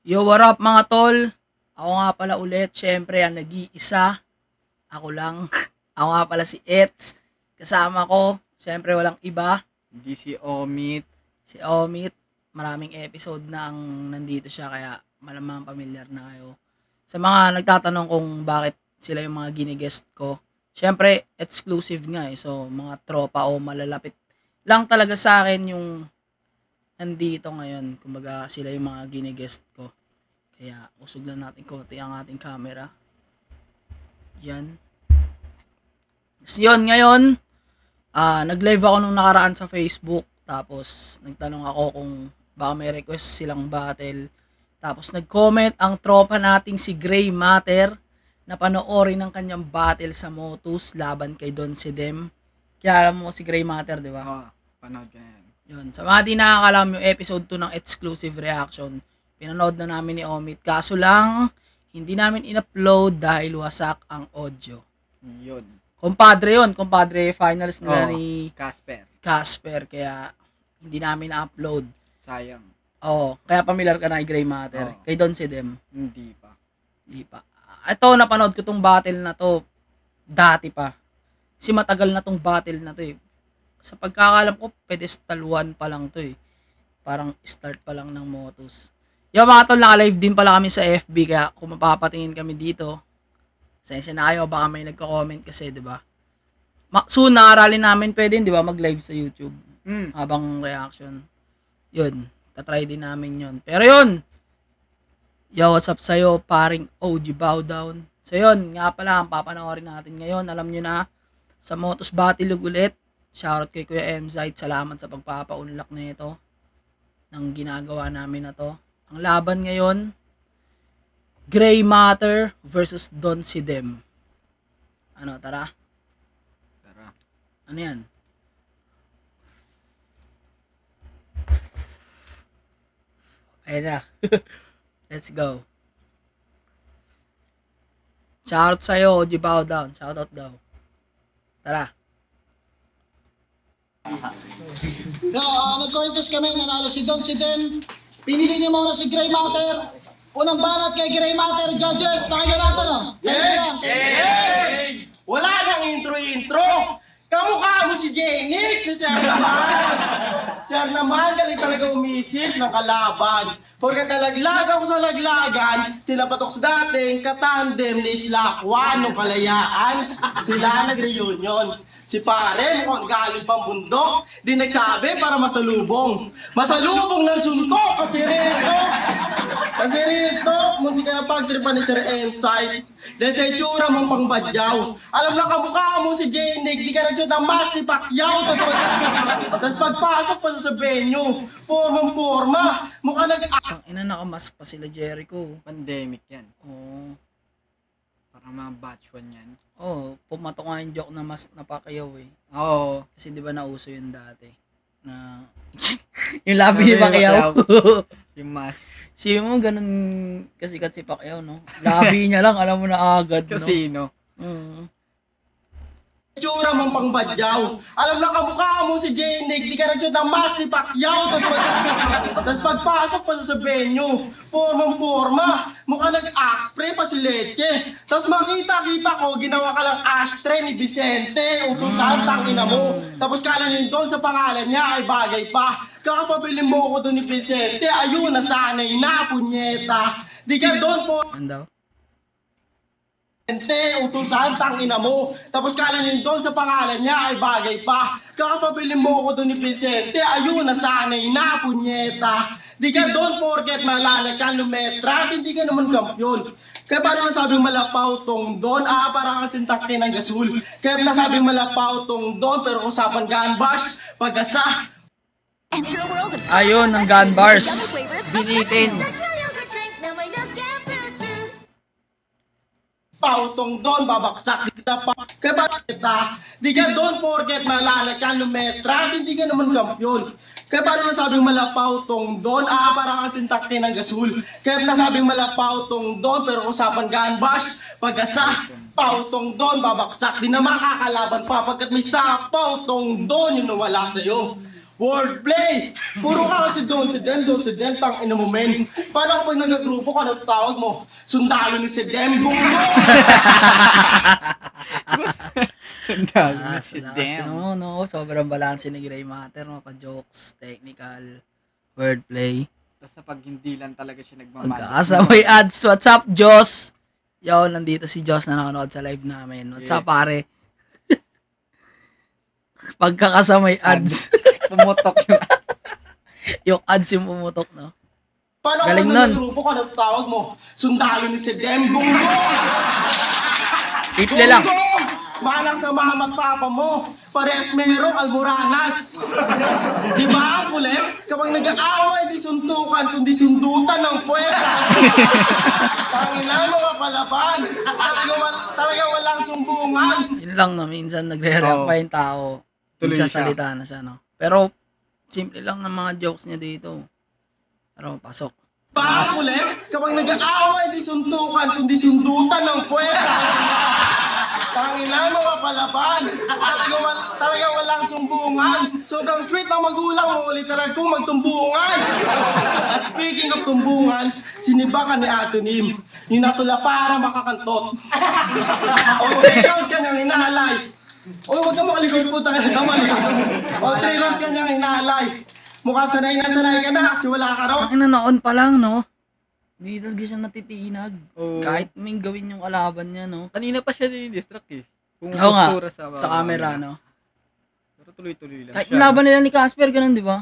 Yo, what up mga tol? Ako nga pala ulit, syempre ang nag-iisa. Ako lang. Ako nga pala si Ets. Kasama ko, syempre walang iba. Hindi si Omit. Si Omit. Maraming episode na ang nandito siya kaya malamang pamilyar na kayo. Sa mga nagtatanong kung bakit sila yung mga ginigest ko, syempre exclusive nga eh. So mga tropa o malalapit lang talaga sa akin yung nandito ngayon. Kumbaga sila yung mga ginigest ko. Kaya usog lang natin konti ang ating camera. Yan. So yun, ngayon, nag-live ako nung nakaraan sa Facebook. Tapos nagtanong ako kung baka may request silang battle. Tapos nag-comment ang tropa nating si Gray Matter na panoorin ang kanyang battle sa Motus laban kay Don Sidem. Kaya alam mo si Gray Matter, di ba? Oo, panood ka yan. Yun. Sa mga di nakakalam yung episode 2 ng exclusive reaction, pinanood na namin ni Omit. Kaso lang, hindi namin in-upload dahil wasak ang audio. Yun. Compadre finals nila Oo. ni Casper. Kaya hindi namin na-upload. Sayang. Oo, kaya familiar ka na kay Gray Matter. Oo. Kay Don Sidem. Hindi pa. Hindi pa. Ito, napanood ko tong battle na to dati pa. Kasi matagal na tong battle na to eh. Sa pagkakalam ko, pedestal 1 pa lang to eh. Parang start pa lang ng Motus. Yung mga tol, naka-live din pala kami sa FB, kaya kung mapapatingin kami dito, sensya na kayo, baka may nagko-comment kasi, di ba? Soon, naaralin namin pwede, di ba, mag-live sa YouTube habang reaction. Yun, tatry din namin yun. Pero yun, yo, what's up sa'yo, paring OG Bow Down. So yun, nga pala, ang papanoorin natin ngayon, alam nyo na, sa Motus Battle ulit, shoutout kay Kuya M-Zite, salamat sa pagpapaunlak na ito, ng ginagawa namin na to. Ang laban ngayon, Gray Matter versus Don Sidem. Ano, tara? Tara. Ano yan? Ayun na. Let's go. Shoutout sa'yo, OG Bow Down. Shoutout daw. Tara. Nag-cointos kami, nanalo si Don Sidem. Pinili niyo muna si Gray Matter. Unang banat kay Gray Matter, judges. Pakinggan natin, no? Wala nang intro-intro! Kamukha mo si Jenny! Si Sir naman! Sir naman, galing talaga umisip ng kalaban. Pagka talaglagan ko sa laglagan, tinapatok sa dating katandem ni Slakwan nung kalayaan. Sila nag-reunion. Si pare, mukhang galing pang bundok, di nagsabi para masalubong. Masalubong ng suntok kasi rito! Kasi rito, munti ka na pagtripan ni Sir Insight. Dahil sa itsura mong pangbadyaw. Alam na kamukha mo si Jenig, di ka nagsuot ng mask ni Pacquiao. Tapos pagpasok pa sa venue, porma, mukha Ang ina, nakamask pa sila Jericho. Pandemic yan. Oo. Para mga batch 1 yan. Oh, pumatok nga yung joke na mas napakayaw eh. Oo. Kasi di ba nauso yun dati? Na yung labi ni Pacquiao. Yung mask. Sabi mo, ganun kasikat si Pacquiao, no? Labi niya lang, alam mo na agad, no? Casino. Mm. itsura mong pangbadyaw. Alam na kamukha mo si Jenig, di ka nagsuot ng mask ni Pacquiao. Tapos pagpasok pa sa venue, porma, mukha nag-axe spray pa si Leche. Tapos makita-kita ko, ginawa ka lang ashtray ni Vicente, utusan, tangina mo. Tapos kalanin doon sa pangalan niya ay bagay pa. Kakapabili mo ko doon ni Vicente, ayun, nasanay na, punyeta. Di ka doon po. Ano daw? Utusan, tangina mo. Tapos kalanin doon sa pangalan niya ay bagay pa. Kakapabili mo ko doon ni Vicente, ayun, nasanay na, punyeta. Di ka doon porket malalag ka lumetra, hindi ka naman kampyon. Kaya paano nasabing malapaw tong doon? Parang kang sintakin ng gasul. Kaya nasabing malapaw tong doon, pero usapan gun bars, pag-asa. Ayun, ng gun bars. Binitin. Pautong doon, babaksak kita pa. Kaya bakit kita? Di ka doon porket malalag ka lumetra, hindi ka naman kampyon. Kaya paano nasabing malapaw tong doon? Parang kang sintakin ng gasul. Kaya nasabing malapaw tong doon, pero usapan gun bars, pag-asa. Pautong doon, babaksak, di na makakalaban pa pagkat may sapaw tong doon yung nawala sa'yo. Wordplay! Puro ka kasi Don si Dem, tang ina mo men. Paano kapag nagagrupo ka, ano tawag mo? Sundalo ni si Dem, gulo! Sandali na Lakas, si lakas Dem. no? Sobrang balanse ni Gray Matter, no? Pa-jokes, technical, wordplay. Basta pag hindi lang talaga siya nagmamali. Magkakasamay ads. What's up, Joss? Yo, nandito si Joss na nanonood sa live namin. What's up, Yeah. pare? Pagkakasamay ads. Pumutok yung Yung ads yung pumutok, no? Paano Galing kapag nun. nagagrupo ka, ano tawag mo? Sundalo ni si Dem, gulo! Simple lang. Malang sa mama at papa mo. Pares merong almoranas. Di ba ang kulit? Kapag nag-aaway, di suntukan, kundi sundutan ng puweta. Tangina mga palaban. Talaga walang sumbungan. Yun lang, no? Minsan nagre-react Oo. pa yung tao. Tuloy Nagsasalita na siya, no? Pero, simple lang ng mga jokes niya dito. Pero, pasok. Pa ang kulit? Kapag nag-aaway, di suntukan, kundi sundutan ng puweta. Tangina mga palaban. Talaga walang sumbungan. Sobrang sweet ng magulang mo, literal kong magtumbungan. At speaking of tumbungan, sinibakan ni Ate Nim. Yung natula para makakantot. O 3 rounds kanyang hinahalay. O huwag ka makalikot po, tanga na malikot. O 3 rounds kanyang hinahalay. Mukhang sanay na sanay ka na kasi wala ka raw. Ang noon pa lang, no? Hindi talaga siya natitinag. Oo. Kahit may gawin yung kalaban niya, no? Kanina pa siya dinidistract eh. Kung Oo nga, postura sa camera, no? Pero tuloy-tuloy lang Kahit siya. yung laban nila ni Casper, ganun, di ba?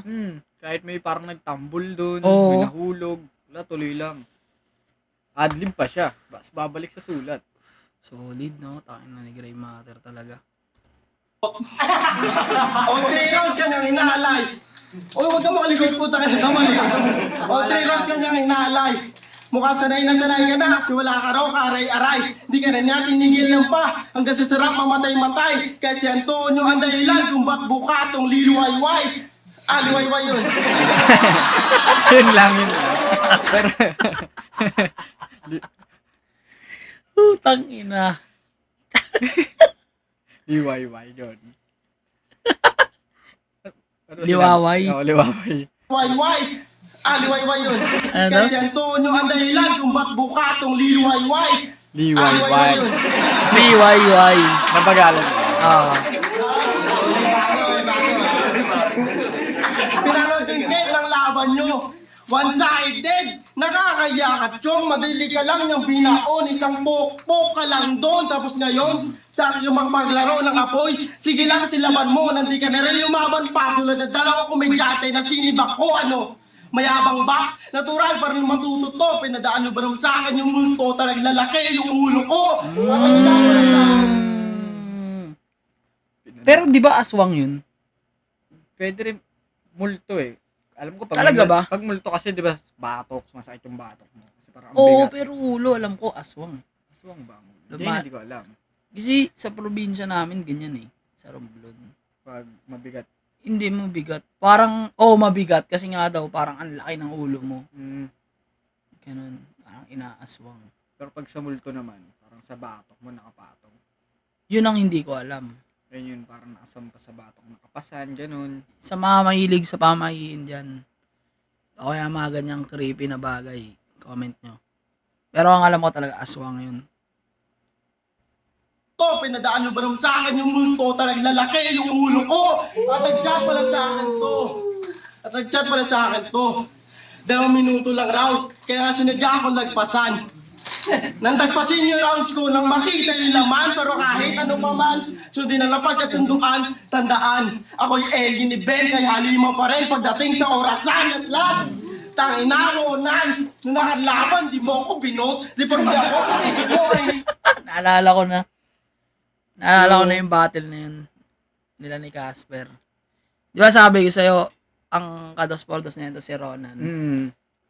Kahit may parang nagtambol doon, Oo. may nahulog, wala, tuloy lang. Adlib pa siya. Babalik sa sulat. Solid, no? Takin na ni Gray Matter talaga. O 3 rounds kanyang hinahalay. O huwag ka makalikot po, tanga na malikot. O 3 rounds kanyang hinahalay. Mukhang sanay na sanay ka na kasi wala ka raw karay-aray. Di ka na niya tinigil lang pa hanggang sa sarap mamatay-matay. Kasi Antonio ang dahilan kung ba't bukatong liluwayway. Liwayway yun. Yun lang yun. Pero, Putang ina. liwayway yun. Ano Liwaway. sinabi? Oo, liwaway. Liwayway. Liwayway yun. Ano? Kasi Antonio ang dahilan kung ba't bukatong liluwayway. Liwayway. yun. BYY. Nabagalan. Ah. Pinanood yung game ng laban nyo. One-sided. Nakakaya ka, Chong. Madali ka lang yung binaon. Isang pokpok ka lang doon. Tapos ngayon, sa akin yung maglaro ng apoy. Sige lang, silaban mo. Nandi ka na rin lumaban pa. Tulad ng dalawang komedyante na sinibak ko. Ano? Mayabang ba? Natural pa rin matututo. Pinadaan nyo ba naman sa akin yung multo? Talagang lalaki yung ulo ko. Pero di ba aswang yun? Pwede rin multo eh. Alam ko pag Talaga ba? Pag multo kasi 'di ba batok, masakit yung batok mo. Kasi parang ang Oo, bigat. pero ulo, alam ko, aswang. Aswang ba? Luma- Hindi ko alam. Kasi sa probinsya namin, ganyan eh. Sa Romblon. Pag mabigat. Hindi mo bigat. Parang, mabigat. Kasi nga daw, parang ang laki ng ulo mo. Ganun. Parang inaaswang. Pero pag sa multo naman, parang sa batok mo nakapatong. Yun ang hindi ko alam. Ayun yun, parang nakasam pa sa batok, nakapasan, ganun. Sa mga mahilig sa pamahiin dyan, o kaya mga ganyang creepy na bagay, comment nyo. Pero ang alam ko talaga, aswang yun. To, pinadaan nyo ba naman sa akin yung multo? Talagang lalaki yung ulo ko. At nag-chat pala sa akin to. At nag-chat pala sa akin to. 2 minuto lang raw. Kaya nga sinadya akong lagpasan. Nang tagpasin yung rounds ko nang makita yung laman. Pero kahit ano pa man, sundin na napagkasunduan, tandaan. Ako'y alien ni Ben, kaya halima pa rin pagdating sa orasan at last. Tangina ko, Nan. Nung nakalaban, di mo ako binot. Di pa rin ako, hindi mo ay... Naalala ko na. Naalala ko na yung battle na yun. Nila ni Casper. Di ba sabi ko sa'yo, ang kados poldos na yun, si Ronan.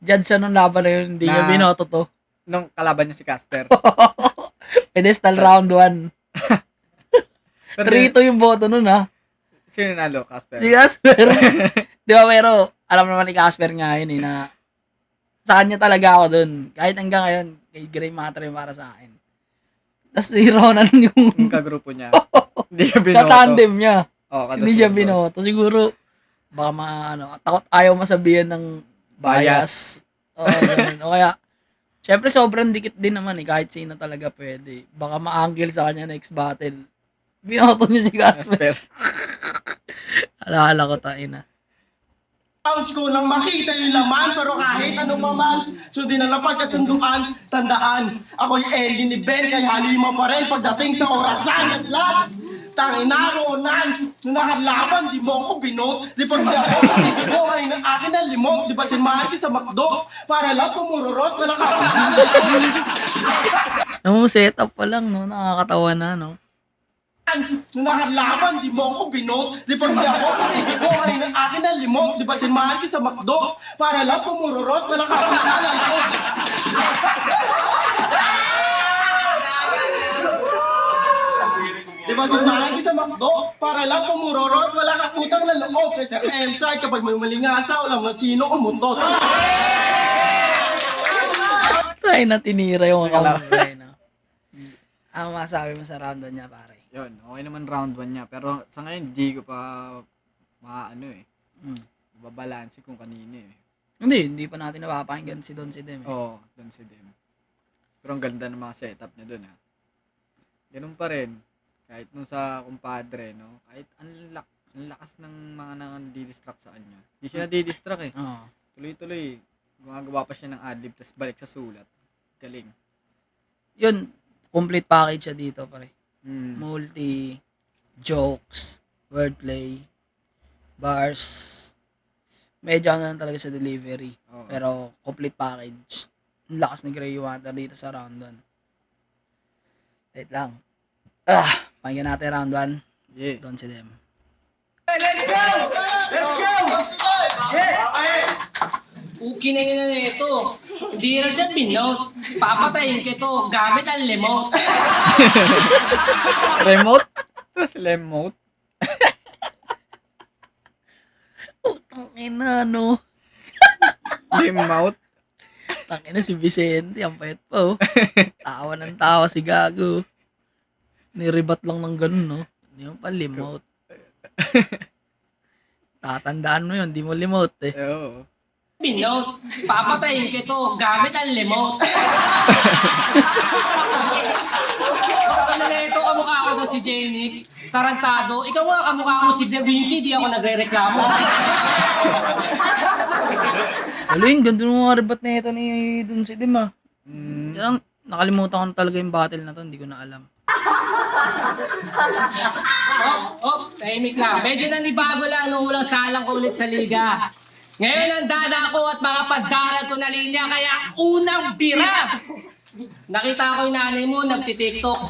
Judge siya nung laban na yun, hindi niya Na- binoto to. Nung kalaban niya si Casper. Pedestal round 1. 3-2 yung boto nun ha. Sino nanalo, Casper? Si Casper. Di ba pero, alam naman ni Casper nga yun na sa kanya talaga ako dun. Kahit hanggang ngayon, kay Gray Matter yung para sa akin. Tapos si Ronan yung Yung kagrupo niya. Hindi siya binoto. sa tandem niya. Oh, Hindi siya binoto. Siguro, Baka takot ayaw masabihan ng bias. Oo, ganun. O kaya, syempre sobrang dikit din naman kahit sino talaga pwede. Baka ma-angle sa kanya next battle. Binoto niya si Casper. Casper. Alaala ko tayo na. house ko nang makita yung laman, pero kahit anong maman, sundin na napagkasunduan, tandaan, ako'y alien ni Ben, kaya halima pa rin pagdating sa orasan at last. Tanginaronan, nung nakalaban, di mo ako binot, di pa di ako makikibuhay ng akin ang limot, di ba si Machi sa McDo, para lang pumururot, walang kapitan. Setup pa lang, no? Nakakatawa na, no? Nung nakalaban, di mo ako binot, di pa di ako makikibuhay ng akin ang limot, di ba si Machi sa McDo, para lang pumururot, walang kapitan. Di ba si Machi sa McDo, para lang pumururot, wala kang utang na loob, kaya sa M-side kapag may malingasa, walang man sino kumutot. Try na tinira yung account ko, no? Ang masabi mo sa round 1 niya, pare? Yun, okay naman round 1 niya. Pero sa ngayon, di ko pa babalanse kung kanino eh. Hindi pa natin napapakinggan si Don Sidem. Oo, doon si Dem. Pero ang ganda ng mga setup niya doon ha. Ganun pa rin. Kahit nung sa kumpadre, no? Kahit ang lakas ng mga nang-didistract sa kanya. Hindi siya nadidistract eh. Oo. Tuloy-tuloy, gumagawa pa siya ng adlib, tapos balik sa sulat. Galing. Yun, complete package siya dito, pare. Mm. Multi, jokes, wordplay, bars. Medyo ano lang talaga sa delivery. Oo. Pero complete package. Ang lakas ni Grey Water dito sa round 1. Wait lang. Pakinggan natin round 1. Yeah. Don Sidem. Let's go! Let's go! Uki na yun na ito. Hindi na siya binote. Papatayin kita gamit ang remote. Remote? Tapos remote? Tangina, no? Remote? Tangina si Vicente, ang payat pa, oh. Tawa ng tawa si Gago. Niribat lang ng ganun, no? Hindi mo pa remote. Tatandaan mo yun, di mo remote, eh. Oo. Binote. Papatayin kita gamit ang remote. Ako na ito, kamukha ko to si Jenny. Tarantado. Ikaw nga, kamukha mo si Da Vinci, di ako nagre-reklamo. Lalo yung ganda ng mga rebat na ito ni Don Sidem, ah. Mm. Diyan, nakalimutan ko na talaga yung battle na to, hindi ko na alam. Tahimik lang. Medyo nanibago lang nung ulang salang ko ulit sa liga. Ngayon ang dada ko at mga pagdarag ko na linya, kaya unang bira! Nakita ko yung nanay mo, nagtitiktok.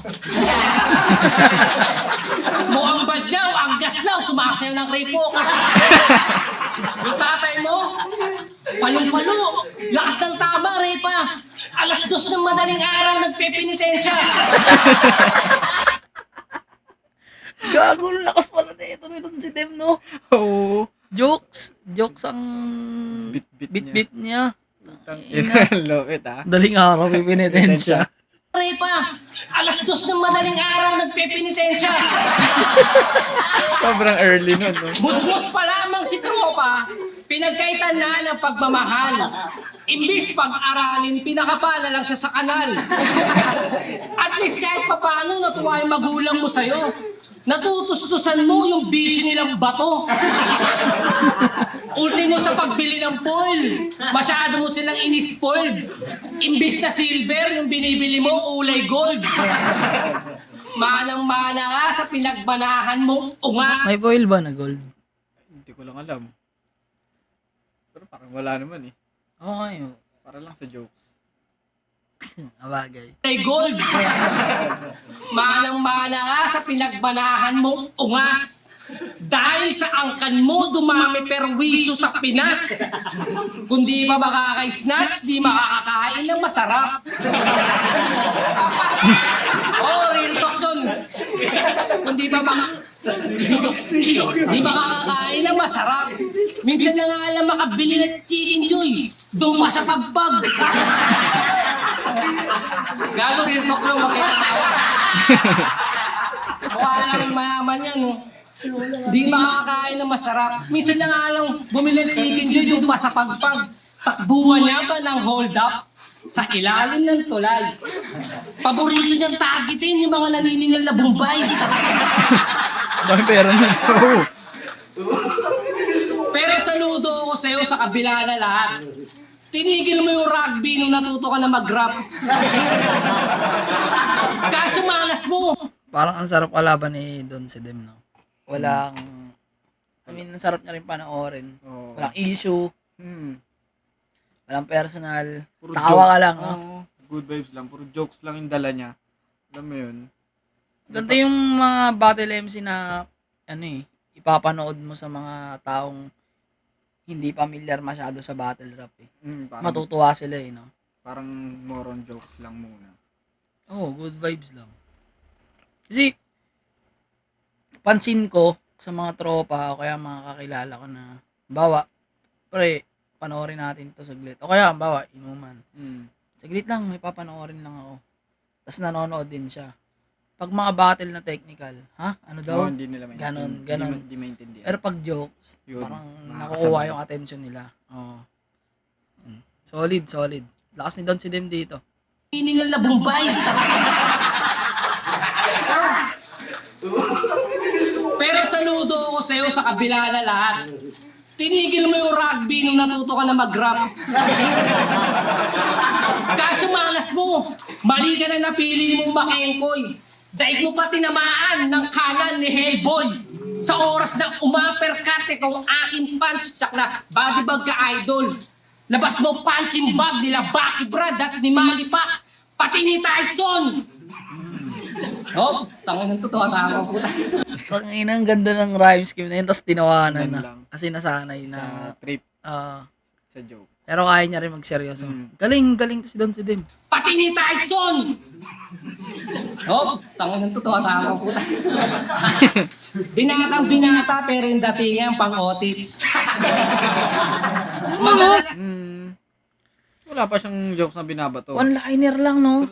Mukhang badyaw, ang gaslaw, sumasayaw ng ripok. Yung tatay mo, palong-palo, lakas ng tama, repa. 2:00 ng madaling araw, nagpipinitensya. Gago, lakas pala na ito ni Don Sidem, no? Oo. Jokes ang Bit-bit niya. Ina, lupit ha. Daling araw, pipinitensya. Repa, 2:00 ng madaling araw, nagpipinitensya. Sobrang early nun, no? Busbus pa lamang si tropa, pinagkaitan na ng pagmamahal. Imbis pag-aralin, pinakapa na lang siya sa kanal. At least kahit papaano natuwa yung magulang mo sa'yo. Natutustusan mo yung bisyo nilang bato. Ultimo sa pagbili ng foil, masyado mo silang inispoiled. Imbis na silver, yung binibili mo, ulay gold. Manang-mana ka sa pinagbanahan mong unga. May foil ba na gold? Hindi ko lang alam. Pero parang wala naman eh. Okay, Para lang sa jokes. abagay. Ulay gold. Manang-mana ka sa pinagbanahan mong ungas. Dahil sa angkan mo, dumami perwisyo sa Pinas. Kung di pa makaka-snatch, di makakakain ng masarap. Real talk dun. Kung di pa di makakakain ng masarap. Minsan na nga lang makabili ng chicken joy. Doon pa sa pagpag. Gago, real talk lang, makita tawa. Mukha lang mayaman yan, no? Di makakain ng masarap. Minsan na nga lang bumili ng chicken joy doon pa sa pagpag. Takbuhan niya pa ng hold up sa ilalim ng tulay. Paborito niyang targetin yung mga naniningil na Bombay. Dami pera na. Pero saludo ako sa'yo sa kabila na lahat. Tinigil mo yung rugby nung natuto ka na mag-rap. Kaso malas mo. Parang ang sarap kalaban ni Don Sidem, no? Walang, ang sarap niya rin panoorin. Oo. Walang issue, Hmm. walang personal. Puro Tawa joke. ka lang, no? Oo. Good vibes lang. Puro jokes lang yung dala niya. Alam mo yun? Ganito yung mga battle MC na, ipapanood mo sa mga taong hindi familiar masyado sa battle rap, eh. Parang, Matutuwa sila, eh, no? parang more on jokes lang muna. Oo, good vibes lang. Kasi, pansin ko sa mga tropa o kaya mga kakilala ko na, bawa, pre, panoorin natin to saglit. O kaya, bawa, inuman. Saglit lang, may papanoorin lang ako. Tapos nanonood din siya. Pag mga battle na technical, ha? Ano daw? Oo, hindi nila maintindihan. Ganon. Hindi maintindihan. Pero pag jokes, Yun, parang makakasabay. nakukuha yung attention nila. Oo. Solid, solid. Lakas ni Don Sidem dito. Naniningil na Bombay. Pero saludo ako sa'yo sa kabila na lahat. Tinigil mo yung rugby nung natuto ka na mag-rap. Kaso malas mo. Mali ka na napili mong makengkoy. Daig mo pa tinamaan ng kanan ni Hellboy. Sa oras na umapercut kung aking punch tsak na body bag ka idol. Labas mo punching bag nila Bucky Brad at ni Manny Pac. Pati ni Tyson. Oh, tangin ng totoo tama puta. Ang inang ganda ng rhyme scheme na yun, tapos tinawanan Yan na. lang. Kasi nasanay Sa na. trip, ah, sa joke. pero kaya niya rin magseryoso. Galing to si Don Sidem. Pati ni Tyson. Oh, tangin ng totoo tama puta. Binatang binata pero yung datingan pang otits. Madala. Wala pa siyang jokes na binabato. One-liner lang, no?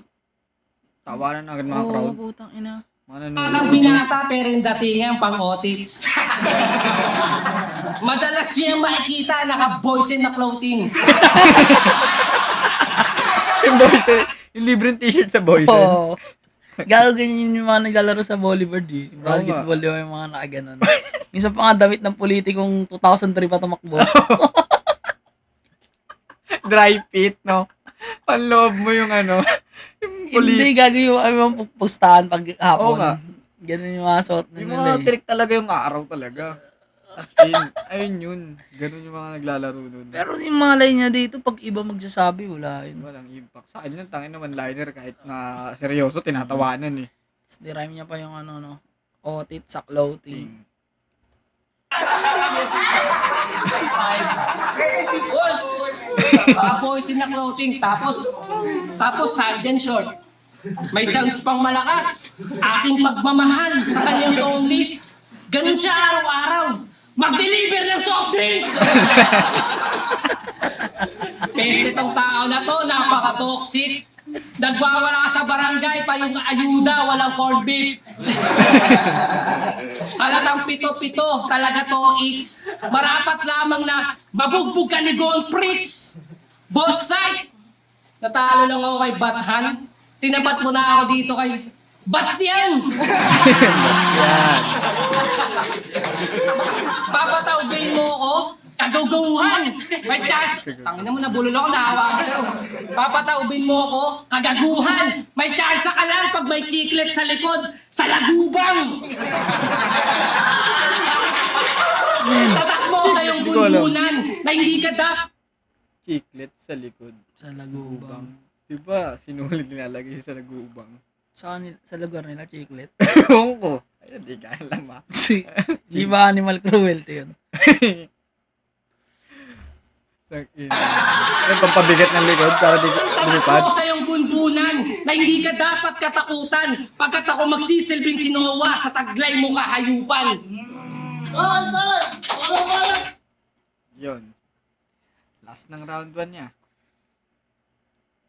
Tawanan agad mga Oo, crowd. putang ina. Mga Binatang nanonood. binata pero yung datingan pang otits. Madalas niya makikita naka-boysen na clothing. Yung boysen, yung libreng t-shirt sa boysen. Oo. Gago ganyan yung mga naglalaro sa volleyball, eh. Oo Basketball yung mga nakaganon. Minsan pa nga damit ng politikong 2003 pa tumakbo. Dry fit, no? Panloob mo yung ano, yung Hindi, gago yung pustahan pag Oo hapon. nga. Ganun yung mga suot Yung nila, mga eh. trick talaga yung araw talaga. As in, ayun yun. Ganun yung mga naglalaro nun. Pero yung mga line niya dito, pag iba magsasabi, wala yun. Walang impact. Sa akin yun, tangin naman liner kahit na seryoso, tinatawanan eh. Tapos nirhyme niya pa yung otit sa clothing. Naka-boysen na clothing. Tapos sardine short. May sounds pang malakas. Aking pagmamahal sa kanyang song list. Ganun siya araw-araw. Mag-deliver ng soft drinks! Peste tong tao na to, napaka-toxic. Nagwawala ka sa barangay pa yung ayuda, walang corned beef. Halatang pito-pito, talaga to it's. Marapat lamang na mabugbog ka ni Gold Pricks. Boss site! Natalo lang ako kay Bathan. Tinapat mo na ako dito kay Batyan! Papataubin mo ako, kagaguhan! May chance! Tangin na mo, nabulol ako, naawa ka sa'yo. Papataubin mo ako, kagaguhan! May chance ka lang pag may chiclet sa likod, sa lagubang! Tatakbo ko sa iyong bulbunan na hindi ka dap. Chiclet sa likod. Sa lagubang. Diba, sinulit nilalagay sa lagubang. Sa lugar nila, chiclet. Ewan ko. Ayun, di ka alam ah. Di ba animal cruelty yun? Ay, pampabigat ng likod para di lumipad. Tatakbo ko sa iyong bunbunan na hindi ka dapat katakutan pagkat ako magsisilbing sinowa sa taglay mo kahayupan. Tay! Tay! Walang balat! Yun. Last ng round 1 niya.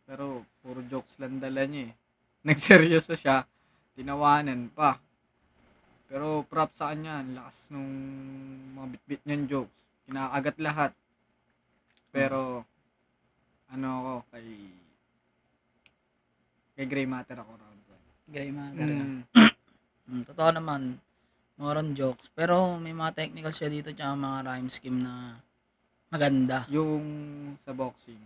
Pero, puro jokes lang dala niya eh. Nagseryoso siya. Tinawanan pa. Pero props sa kanya, ang lakas nung mga bit-bit niyang jokes. Kinakagat lahat. Pero, ano ako, kay Gray Matter ako round Gray matter ka. 1. Totoo naman, more on jokes. Pero may mga technical siya dito tsaka mga rhyme scheme na maganda. Yung sa boxing,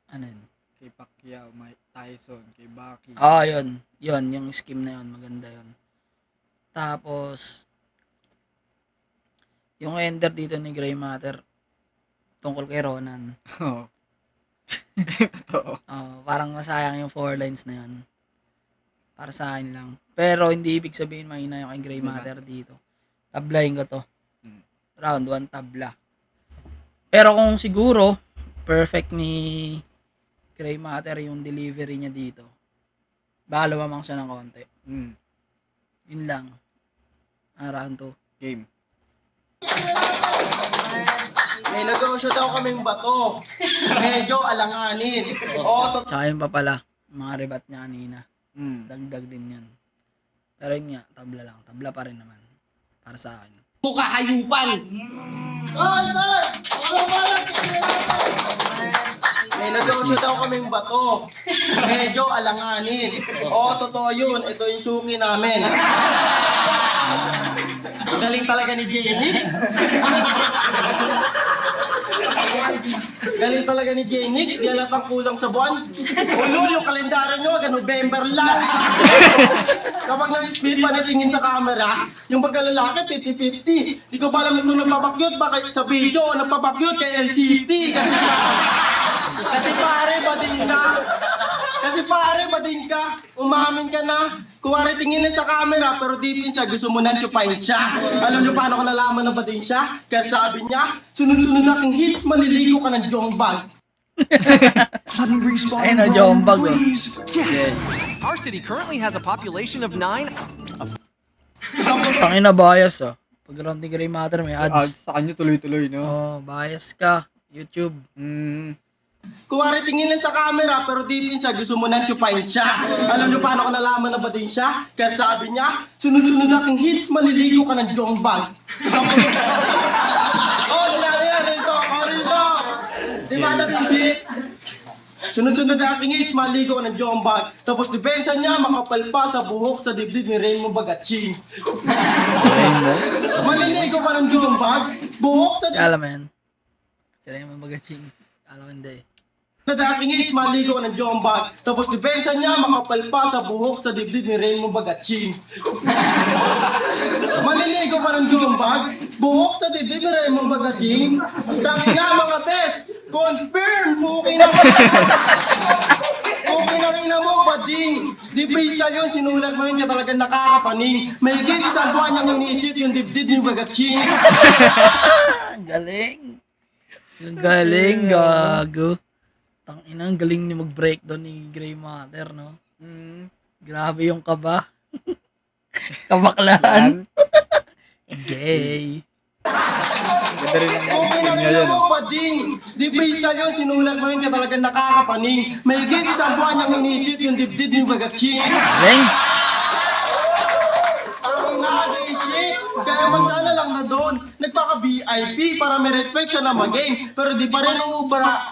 Ano yun? kay Pacquiao, Mike Tyson, kay Bucky. Yun. Yun, yung scheme na yun. Maganda yun. Tapos, yung ender dito ni Gray Matter, tungkol kay Ronan. Oo. Totoo. Parang masayang yung 4 lines na yun. Para sa akin lang. Pero hindi ibig sabihin mahina yung kay Gray Diba? Matter dito. Tablahin ko to. Hmm. Round 1 tabla. Pero kung siguro, perfect ni Gray Matter yung delivery niya dito. Baka lumamang siya ng konti. Yun lang. Round 2. Game. May negosyo daw kaming bato. Medyo alanganin. Oo, Tsaka yun pa pala, mga rebat niya kanina. Mm. Dagdag din yan. Pero yun nga, tabla lang. Tabla pa rin naman. Para sa akin. Mukha hayupan. Hoy, tay! Unang banat kay Gray Matter. may negosyo daw kaming bato. Medyo alanganin. Oo, totoo yun. Ito yung suki namin. Ang galing talaga ni Jamie. Galing talaga ni Jamie. Di alatang kulang sa buwan. Ulo, yung kalendaryo nyo, hanggang November lang. Kapag nang-speed pa natingin sa camera, yung pagkalalaki, 50-50. Di ko pa alam kung nagpapakyut ba sa video o nagpapakyut kay LCT. Kasi pare, bading ka. Umamin ka na. Kuwari tingin lang sa camera, pero deep inside gusto mo nang chupain siya. Alam niyo paano ko nalaman na bading siya? Kaya sabi niya, sunod-sunod aking hits, maliligo ka ng jongbag. Sudden respawn. Ayun na, Jombag, oh. Please. Yes. Our city currently has a population of 9. Tangina bias Pag round ni Gray Matter may ads. Sa kanya tuloy-tuloy, no? Bias ka. YouTube. Kuwari tingin lang sa camera, pero deep inside gusto mo nang chupain siya. Alam niyo paano ko nalaman na bading siya? Kaya sabi niya, sunod-sunod aking hits, maliligo ka ng jongbag. Sinabi niya, rito. Di ba nabingit? Sunod-sunod aking hits, maliligo ka ng jongbag. Tapos depensa niya, makapal pa sa buhok sa dibdib ni Rainbow Bagatsing. Maliligo ka ng jongbag? Buhok sa Kaya alam mo yan. Sila yung magaging. Alam ko hindi. Nadaking hits, maligo ng jongbag. Tapos depensa niya, makapal pa sa buhok sa dibdib ni Rainbow Bagatsing. Maliligo ka ng jongbag? Buhok sa dibdib ni Rainbow Bagatsing? Tangina mga best! Confirm! Buki na ina mo, bading! Di freestyle yun, sinulat mo yun, niya talagang nakakapaning. May higit isang buwan niyang inisip yung dibdib ni Bagatsing. Galing. Ang galing, gago. Tangina, ang galing niya mag-breakdown ni Gray Matter, no? Grabe yung kaba. Kabaklaan. Gay. Ganda rin ang Okay na niya rin yun. mo, bading! Di freestyle yun, sinulat mo yun, kaya talagang nakakapaning. May higit isang buwan niyang inisip yung dibdib ni Bagatsing. Galing. Ang nagay shit! Kaya mas na lang na doon, nagpaka-VIP para may respect siya na mag-game. Pero di pa rin uubra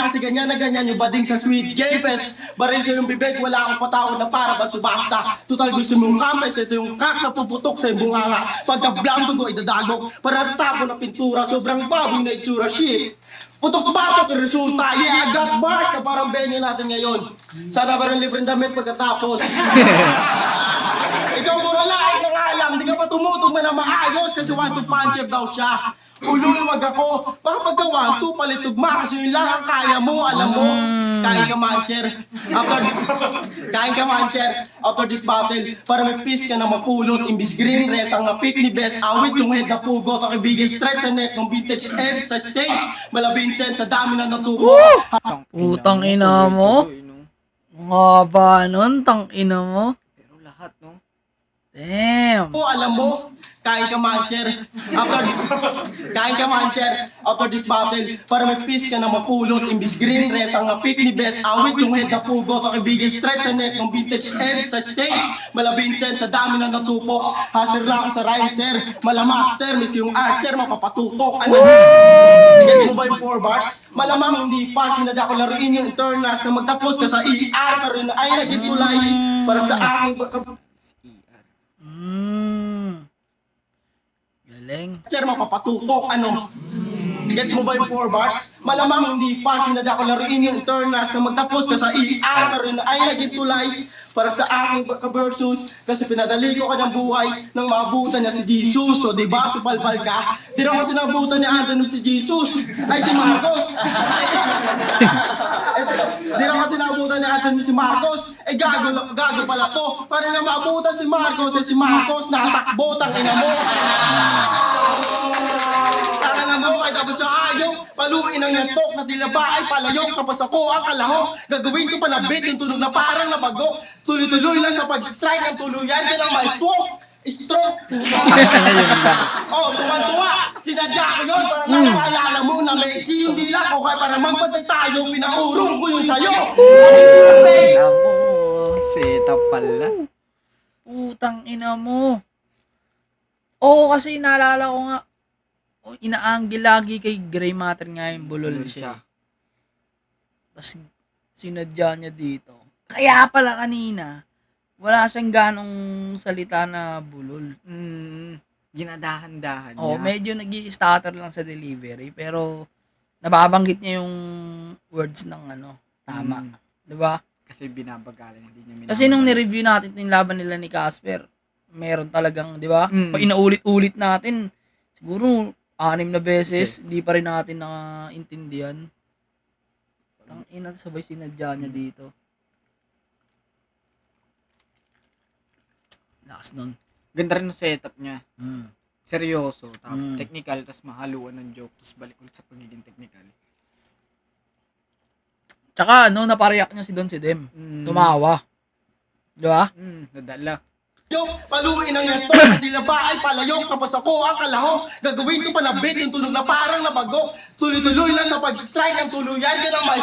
kasi ganyan na ganyan yung bading sa sweet game. Pes, baril siya yung bibig, wala akong patawad na para ba subasta. Total gusto mong kampes, ito yung kak na puputok sa yung bunganga. Pagka-blam dugo, idadagok. Para tapo na pintura, sobrang baboy na itsura, shit. Putok-patok yung resulta, yeah, I got bars na parang venue natin ngayon. Sana ba rin libreng damit pagkatapos? Ikaw mura lahat na nga lang, di ka pa tumutog na maayos kasi 1-2 puncher daw siya. Ululuwag ako, baka pagka 1-2 palitugma kasi yun lang ang kaya mo, alam mo. Kain ka mancher. After this battle, para may peace ka na mapulot, imbis green res ang na-pick ni Best, awit yung head na pugot, ang biggest threat sa net ng vintage M sa stage, mala Vincent sa dami na natubo. Putang ina mo. Ang haba nun, tang ina mo. Pero lahat, no? Damn. Alam mo, kain ka mancher. After this battle, para may peace ka na mapulot. Imbis green dress ang napik ni Best, awit yung head na pugot. Ang kaibigan stretch sa neck ng vintage M sa stage. Mala Vincent sa dami na natupok. Hasher lang sa rhyme sir. Mala master, miss yung archer, mapapatutok. Ano? Gets mo ba yung 4 bars? Malamang hindi pa, sinadya ko laruin yung internals na magtapos ka sa ER, pero yun ay naging tulay para sa aking Galing. archer, mapapatutok. Ano? Gets mo ba yung 4 bars? Malamang hindi pa, sinadya ko laruin yung internals na magtapos ka sa ER, pero yun ay naging tulay para sa aking versus kasi pinadali ko kanyang buhay nang maabutan niya si Jesus. So diba, supalpal ka? Di naman kasi naabutan ni Anthony si Jesus. Ay, si Marcos. Di naman kasi naabutan ni Anthony si Marcos. Eh, gago pala to. Para na maabutan si Marcos, eh si Marcos natakbo, tangina mo. Tangina mo, kahit tapos sa ayaw, paluin ang yantok na dilaba ay palayok. Tapos ako ang kalahok, gagawin ko pa na beat yung tunog na parang nabago. Tuloy-tuloy lang sa pag-strike ng tuluyan ka ng may stroke. Oh, tuwa-tuwa. Sinadya ko yun para napaalala mo na may hindi lang o kaya para magpatay tayo, pinaurong ko yun sa'yo. At hindi mo fake. Setup pala. Putang ina mo. Oo, kasi naalala ko nga, inaanggil lagi kay Gray Matter nga yung bulol siya. Tapos sinadya niya dito. Kaya pala kanina, wala siyang ganong salita na bulol. Ginadahan-dahan Oo, niya. medyo nag-i-stutter lang sa delivery, pero nababanggit niya yung words ng tama. Di ba? Kasi binabagalan, hindi niya Kasi nung ni-review natin yung laban nila ni Casper, meron talagang, di ba? Pag inaulit-ulit natin, siguro 6 na beses, hindi pa rin natin naintindihan. Ang ina, sabay sinadya niya dito. Lakas nun. Ganda rin yung setup niya. Seryoso, Mm. technical, tapos mahaluan ng joke, tapos balik ulit sa pagiging technical. Tsaka, napareact niya si Don Sidem. Tumawa. Di ba? Nadala. Paluin ang yantok na dilaba ay palayok. Tapos ako ang kalahok, gagawin ko pa na beat yung tunog na parang nabago. Tuloy-tuloy lang sa pag-strike ng tuluyan ka ng may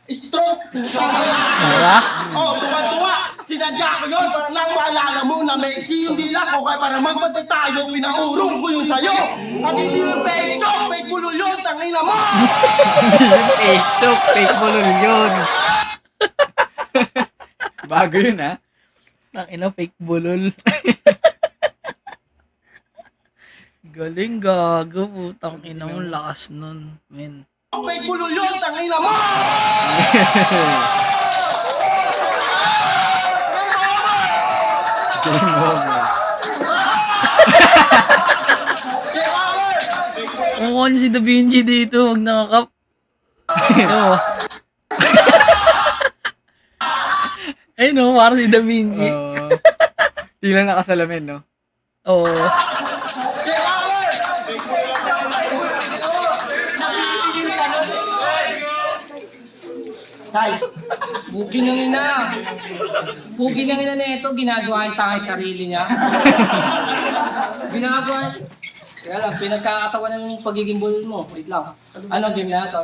stroke. Diba? Oh, tuwa-tuwa. Sinadya ko yun para lang maalala mo na may hindi lang o kaya para magpatay tayo, pinaurong ko yun sa'yo. At hindi mo fake joke, fake bulol yun, tangina mo! Fake joke, fake bulol yun. Bago yun, ha? Tangina, fake bulol. Galing, gago. Putang ina mo, lakas nun. Men. Fake bulol yun, tangina mo! Game over. Game over! Mukha niyo si Da Vinci dito, wag nakakap. Ito. Ay no, parang si Da Vinci. Di lang nakasalamin, no? Oo. Game over! Tay, Pugi ng ina. Pugi ng ina nito, ginagawa yung tangay sarili niya. Ginagawa. Kaya lang, pinagkakatawa ng pagiging bulol mo. Wait lang. Ano, game na ito?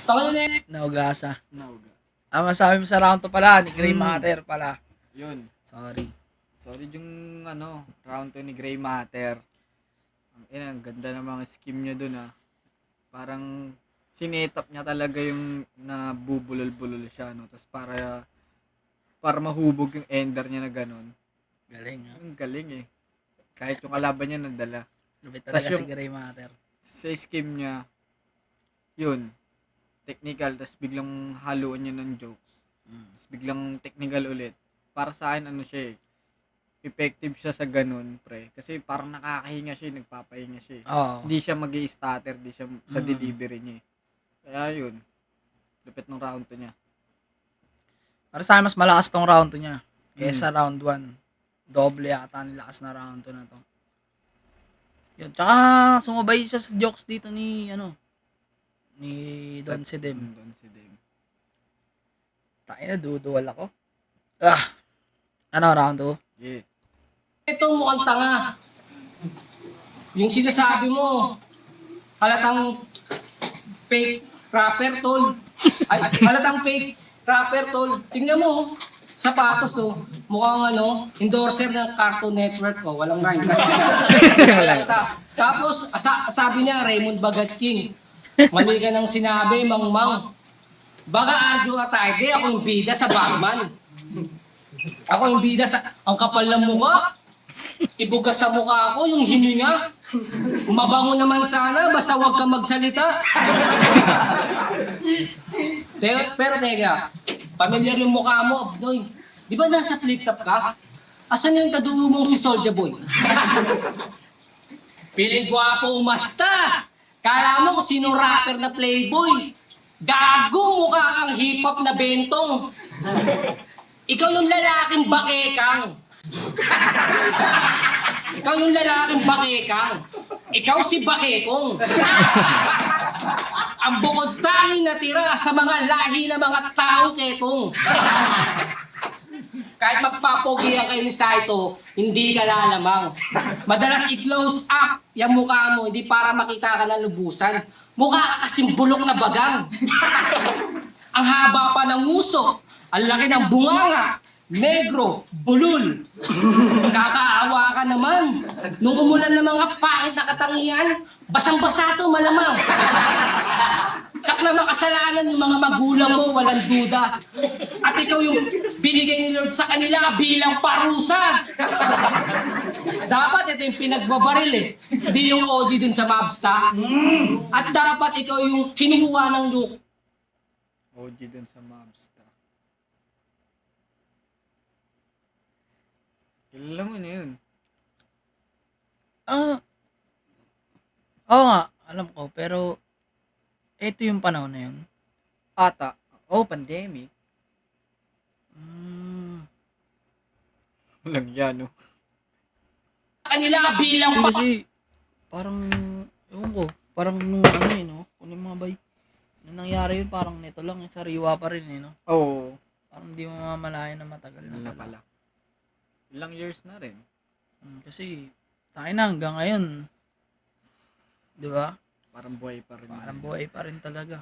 Tangan na yun. Naugasa. Nauga. Masabi mo sa round 2 pala, ni Gray Matter pala. Yun. Sorry. Solid yung, round 2 ni Gray Matter. Ang ganda ng mga scheme niya dun, ha. Parang, sinetap niya talaga yung nabubulol-bulol siya, no? Tapos para mahubog yung ender niya na ganun. Galing ha. Ang galing, eh. Kahit yung kalaban niya nandala. Lupit talaga Tas si Gray Matter. Sa scheme niya, yun, technical, tapos biglang haluan niya ng jokes. Tapos biglang technical ulit. Para sa akin, siya, effective siya sa ganun, pre. Kasi parang nakakahinga siya, nagpapahinga siya. Oo. Hindi siya mag-i-stutter, hindi siya sa delivery niya. Kaya yun, lupit ng round 2 niya. Para sa akin, mas malakas tong round 2 niya. Kesa round 1. Doble yata nilakas na round 2 na to. Yun. Tsaka, sumabay siya sa jokes dito ni Don Sidem. Don Sidem. Tayo na, duduwal ako. Ano, round 2? Yeah. Ito mukhang tanga. Yung sinasabi mo, halatang fake rapper, tol. Ay, halatang fake rapper, tol. Tingnan mo, sapatos, oh. Mukhang endorser ng Cartoon Network, oh. Walang rhyme kasi. Tapos, sabi niya, Raymond Bagat King. Mali ka ng sinabi, Mang. Baka argue ka tayo, di ako yung bida sa Batman. Ako yung bida sa... Ang kapal ng mukha. Ibugas sa mukha ko, yung hininga. Mabango naman sana, basta wag ka magsalita. pero teka, familiar yung mukha mo, Abdoy. Di ba nasa flip top ka? Asan yung kadulo mong si Soulja Boy? Piling gwapo umasta! Kala mo kung sino rapper na playboy. Gago, mukha kang hip-hop na bentong. Ikaw yung lalaking bakekang. Ikaw yung lalaking bakekang. Ikaw si bakekong. Ang bukod tanging natira sa mga lahi ng mga taong ketong. Kahit magpapogihan kayo ni Saito, hindi ka lalamang. Madalas i-close up yung mukha mo, hindi para makita ka ng lubusan. Mukha ka kasing bulok na bagang. Ang haba pa ng uso, ang laki ng bunganga, negro, bulul. Kakaawa ka naman. Nung umulan ng mga pangit na katangian, basang-basa to malamang. Kak na makasalanan yung mga magulang mo, walang duda. At ikaw yung binigay ni Lord sa kanila bilang parusa. Dapat ito yung pinagbabaril eh. Di yung OG dun sa Mobsta. At dapat ikaw yung kinuha ng Luke. OG dun sa Mobsta. Kilala mo na yun. Oo nga, alam ko, pero ito yung panahon na yun. Ata. Oh, pandemic. Walang yan, no? Kanila bilang Kasi, parang, ewan ko, parang nung no? Kung yung mga bay, nung nangyari yun, parang nito lang, yung sariwa pa rin, no? Oo. Parang di mo mamalayan na matagal Ano na na pala. pala. Ilang years na rin. Kasi, tayo na hanggang ngayon. Di ba? Parang buhay pa rin. Parang buhay pa rin talaga.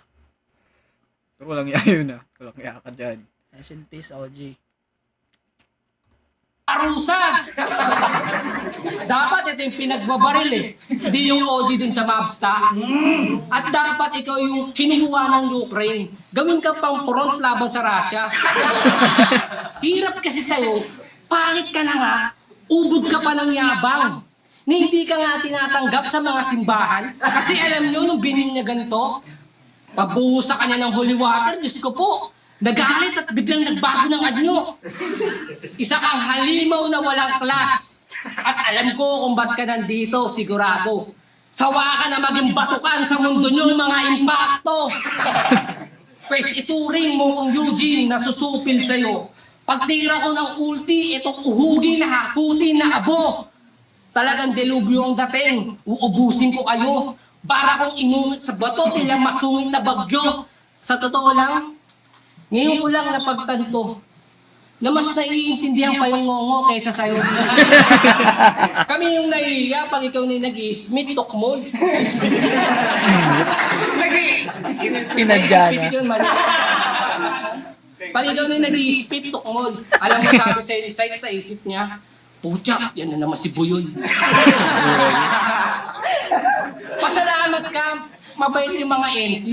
Pero walang iya yun, ah. Walang iya ka dyan. Rest in peace, OG. parusa. Dapat ito yung pinagbabaril eh. Di yung OG dun sa Mobsta. At dapat ikaw yung kinuha ng Ukraine. Gawin ka pang front laban sa Russia. Hirap kasi sa'yo. Pangit ka na nga. Ubod ka pa ng yabang. Na hindi ka nga tinatanggap sa mga simbahan. Kasi alam nyo, nung bininyagan to, pagbuhos sa kanya ng holy water, Diyos ko po, nagalit at biglang nagbago ng anyo. Isa kang halimaw na walang klas. At alam ko kung ba't ka nandito, sigurado. Sawa ka na maging batukan sa mundo niyong mga impacto. Pwes ituring mo kung Eugene na susupil sa'yo. Pagtira ko ng ulti, itong uhugin na hakutin na abo. Talagang delubyo ang dating. Uubusin ko kayo. Para kong inungit sa bato, ilang masungit na bagyo. Sa totoo lang, ngayon ko lang napagtanto na mas naiintindihan pa yung ngongo kaysa sa'yo. Kami yung naiiya pag ikaw na nag-i-smith, tukmol. Sinadya na. Yun, mali. Pag ikaw na nag-i-spit, tukmol. Alam mo sabi sa'yo ni Sight sa isip niya, pucha, yan na naman si Buyoy. Pasalamat ka, mabait yung mga MC.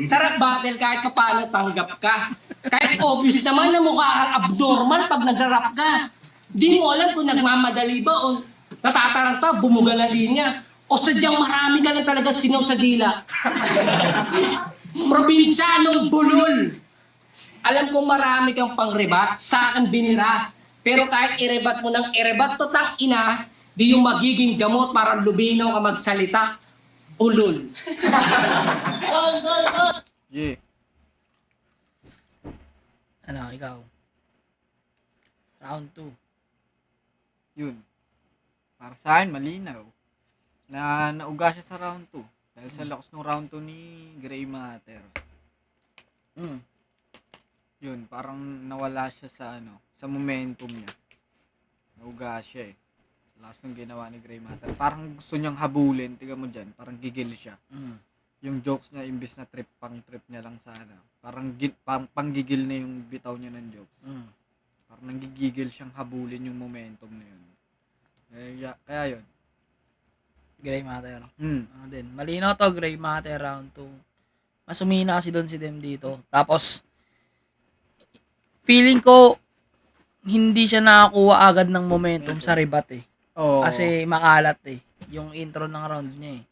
Sarap battle kahit paano tanggap ka. Kahit obvious naman na mukha kang abnormal pag nagra-rap ka. Di mo alam kung nagmamadali ba o natataranta, bumuga na linya. O sadyang marami ka lang talaga sinaw sa dila. Probinsyanong bulol. Alam kong marami kang pang-rebat, sa akin binira. Pero kahit irebat mo ng irebat to tang ina, di yung magiging gamot para lubinaw ka magsalita. Ulol. Yeah. Ano, ikaw? Round 2. Yun. Para sa akin, malinaw. Na nauga siya sa round 2. Dahil sa lakas ng round 2 ni Gray Matter. Yun, parang nawala siya sa sa momentum niya. Nauga siya eh. Last nung ginawa ni Gray Matter. Parang gusto niyang habulin. Tingnan mo dyan. Parang gigil siya. Mm. Yung jokes niya, imbis na pang-trip niya lang sana. Parang panggigil na yung bitaw niya ng jokes. Mm. Parang nanggigigil siyang habulin yung momentum na yun. Kaya yun. Gray Matter. Hmm. Din. Malinaw to, Gray Matter round 2. Mas umina kasi doon si Dem dito. Tapos, feeling ko, hindi siya nakakuha agad ng momentum sa rebat eh. Oo. Kasi makalat eh. Yung intro ng round niya eh.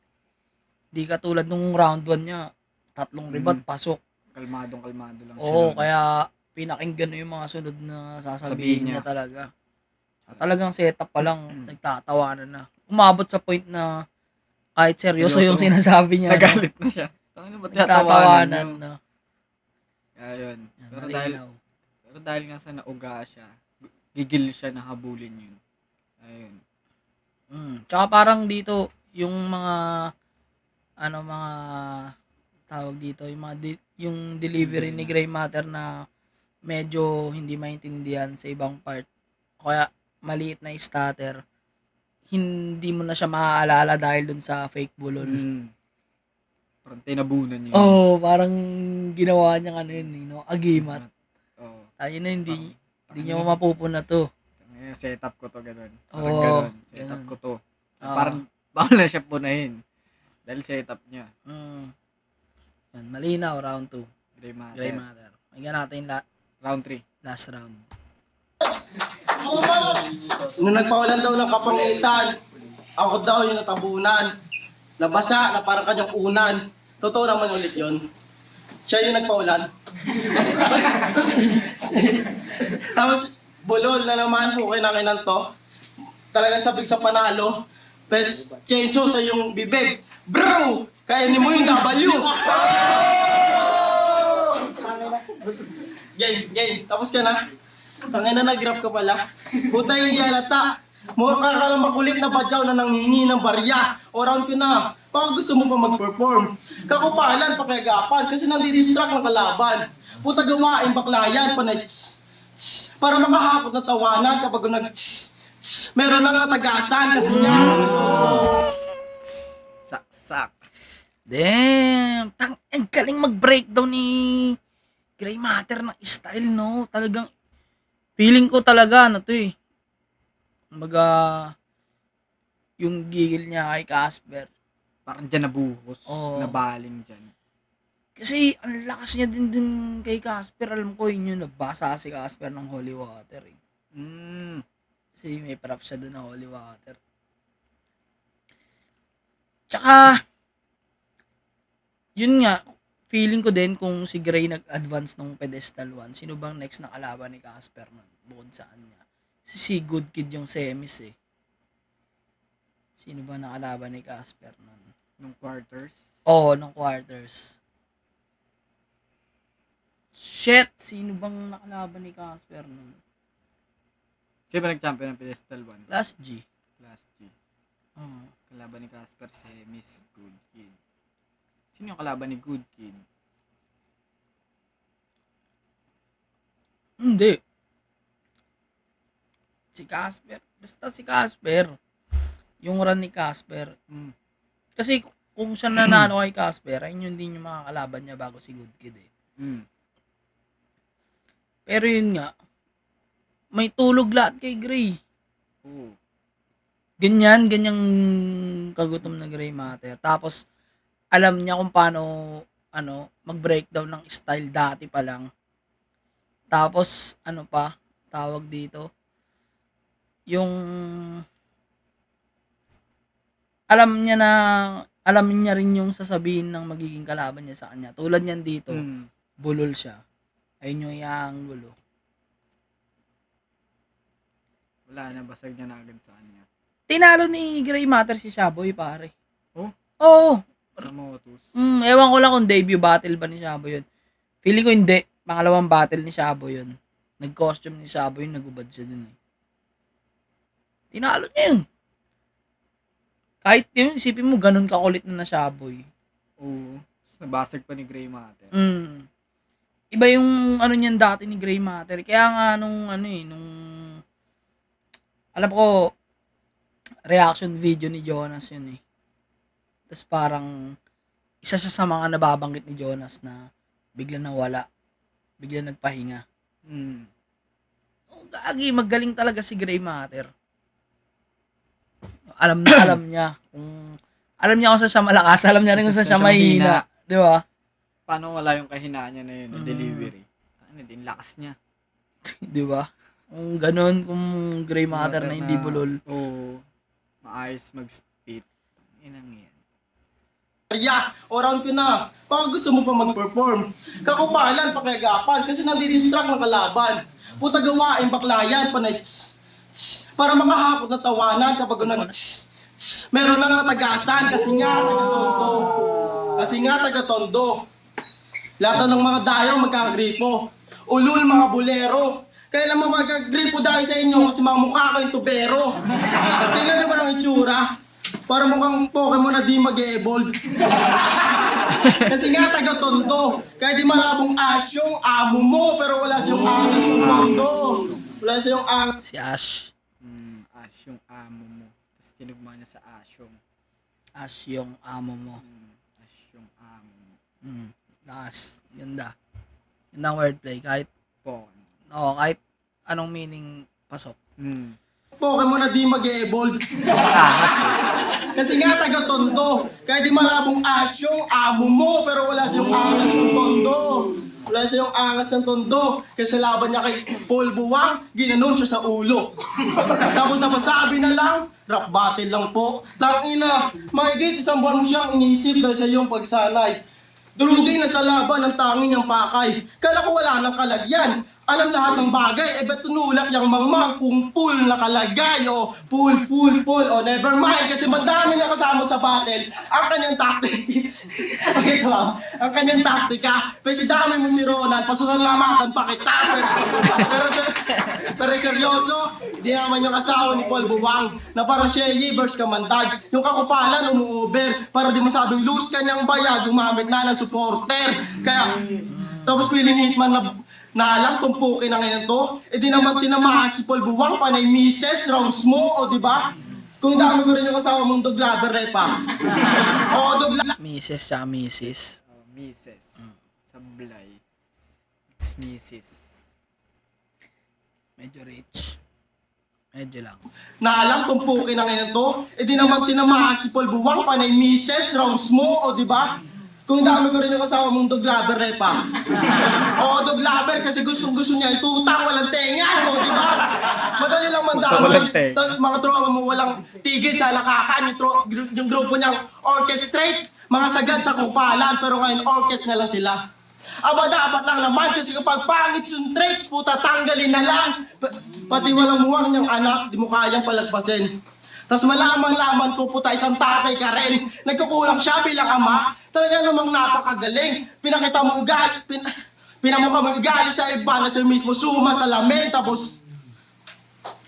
Di katulad nung round 1 niya, 3 rebat, pasok. Kalmadong lang siya. Oo, kaya pinakinggan yung mga sunod na sasabihin niya talaga. Talagang setup pa lang, nagtatawanan na. Umabot sa point na kahit seryoso yung sinasabi niya. Nagalit na siya. Tangina, ba't Nagtatawanan tatawanan na. Kaya yun. Yan, Pero malinaw. dahil nga sa nauga siya, gigil siya na habulin yun. Ayun. Tsaka parang dito, yung mga mga tawag dito, yung delivery ni Gray Matter na medyo hindi maintindihan sa ibang part. Kaya maliit na stutter, hindi mo na siya maaalala dahil dun sa fake bulol. Parang tinabunan niya. Parang ginawa niya agimat. Oo. Tayo na hindi niya mapupuna to. Setup ko to, ganun. Parang Oo, ganun. Setup ganun. ko to. Oo. Parang bawal na siya punahin. Dahil setup niya. Yan, malinaw, round 2. Gray Matter. Gray Matter. Hanggang natin Round 3. last round. Anong banat? Nung nagpawalan daw ng kapangitan, ako daw yung natabunan. Nabasa na parang kanyang unan. Totoo naman ulit yun. Siya yung nagpawalan. Tapos, bulol na naman po kinakinan to. Talagang sabik sa panalo. Pes, chainsaw sa yung bibig. Bro! Kainin mo yung W! Game. Tapos ka na. Tangin na nag-rap ka pala. Buta hindi halata. Mukha ka lang makulit na badyaw na nanghingi ng barya. O round ko na. Baka gusto mo pa mag-perform. Kakupalan, pakagapan. Kasi nandidistract ng kalaban. Puta gawain, baklayan, panay para makahapot na tawanan kapag meron lang natagasan kasi niya. Sak. Damn! Ang galing mag-breakdown ni Gray Matter ng style, no? Talagang, feeling ko talaga, Kumbaga, yung gigil niya kay Casper. Parang dyan nabuhos. Oo. Nabaling dyan. Kasi, ang lakas niya din kay Casper. Alam ko, yun yung nabasa si Casper ng Holy Water, eh. Kasi may prop siya dun ng Holy Water. Tsaka, yun nga, feeling ko din kung si Gray nag-advance nung pedestal 1, sino bang next na kalaban ni Casper nun? Bukod sa kanya. Si Good Kid yung semis eh. Sino ba nakalaban ni Casper nun? Nung quarters. Oo, nung quarters. Shit! Sino bang nakalaban ni Casper nun? Sino ba nag-champion ng pedestal 1? Last G. Last G. Oo. Kalaban ni Casper, semis, Good Kid. Sino yung kalaban ni Good Kid? Hindi. Si Casper. Basta si Casper. Yung run ni Casper. Kasi kung siya nanalo kay Casper, ayun yun din yung makakalaban niya bago si Good Kid eh. Pero yun nga, may tulog lahat kay Gray. Oo. Ganyang kagutom na Gray Matter. Tapos, alam niya kung paano, mag-breakdown ng style dati pa lang. Tapos, tawag dito, yung, alam niya rin yung sasabihin ng magiging kalaban niya sa kanya. Tulad niyan dito, bulol siya. Ayun yung iyang gulo. Wala na, basag niya na agad sa kanya. Tinalo ni Gray Matter si Shaboy, pare. Oh? Oo. Sa Motus. Ewan ko lang kung debut battle ba ni Shaboy yun. Feeling ko hindi. Pangalawang battle ni Shaboy yun. Nag-costume ni Shaboy yun, nagubad siya dun eh. Tinalo niya yun. Kahit yun, isipin mo, ganun kakulit na Shaboy. Oo. Nabasag pa ni Gray Matter. Iba yung niyan dati ni Gray Matter. Kaya nga nung alam ko, reaction video ni Jonas yun eh. Tapos parang isa siya sa mga nababanggit ni Jonas na bigla nawala, bigla nagpahinga. Mm. Oh, gagi, magaling talaga si Gray Matter. Alam na alam niya kung saan siya malakas, alam niya rin kung saan siya mahina, di ba? Paano wala yung kahinaan niya na yun, na Mm. delivery? Ano din, lakas niya. Di ba? Kung ganun, kung Gray Matter na hindi bulol. Oo. Maayos mag-spit. Inang yan. Arya, o round ko na. Baka gusto mo pa mag-perform. Kakupalan, pakiagapan, kasi nandidistract ng kalaban. Puta gawain, baklayan, panay para makahakot na tawanan kapag meron nang natagasan kasi nga taga-tondo. Kasi nga taga-tondo. Lahat ng mga dayo magkakagripo. Ulul mga bolero. Kailan mo magkagripo dahil sa inyo kasi mga mukha kayong tubero. Tingnan nyo ba ng itsura? Para mukhang Pokemon na di mag-e-evolve. Kasi nga taga-tondo. Kaya di malabong asyong amo mo pero wala siyang angas ng tondo. Wala siyang angas. Si Ash. Ash yung amo mo. Tapos tinugma niya sa asyong. Ash yung amo mo. Ash yung amo mo. Lakas. Ganda. Ganda ang wordplay. Kahit anong meaning pasok. Pokemon na di mag-e-evolve. Kasi nga taga-tondo. Kaya di malabong asyong amo mo pero wala siyang angas ng tondo. Wala siyang angas ng tondo. Kasi laban niya kay Paul Buwang, ginanon siya sa ulo. Tapos napasabi na lang, rap battle lang po. Tangina, mahigit isang buwan mo siyang inisip dahil sa iyong pagsanay. Durugay na sa laban ang tanging niyang pakay. Kala ko wala nang kalagyan. Alam lahat ng bagay, ba't tunulak yung mangmang kung full na kalagay o full, o never mind kasi madami na kasama sa battle ang kanyang taktik. Okay, ito ang kanyang taktika. Kasi dami mo si Ronald, pasasalamatan pa kita. Pero seryoso, di naman yung asawa ni Paul Buwang na parang Shea versus Kamandag. Yung kakupalan umu-over para di masabing loose kanyang bayad, gumamit na ng supporter. Kaya, tapos piling hitman na lang tumpukin na ngayon to. Eh di naman tinamaan si Paul Buwang, panay mises, rounds mo, o di ba? Kung dami ko rin yung asawa mong doglaber, repa. Oo, doglaber. Mrs. tsaka Mrs. Mrs. Sablay. Tapos Mrs. Medyo rich. Medyo lang. Na lang tumpukin na ngayon to. Eh di naman tinamaan si Paul Buwang, panay mises, rounds mo, o di ba? Kung dami ko rin yung asawa mong doglaber, repa. Oo, doglaber kasi gusto niya yung tutang, walang tenga, o di ba? Madali lang mandaman. Tapos mga tropa mo walang tigil sa lakakan, yung grupo niyang orchestrate, mga sagad sa kupalan, pero ngayon orchest na lang sila. Aba, dapat lang naman kasi kapag pangit yung traits, puta, tanggalin na lang. Pati walang muwang niyang anak, di mo kayang palagpasin. Tapos malaman ko puta isang tatay ka rin. Nagkukulang siya bilang ama. Talaga namang napakagaling. Pinakita mo ugali, pinamukha mo ugali sa iba na sa mismo suma sa lamin. Tapos,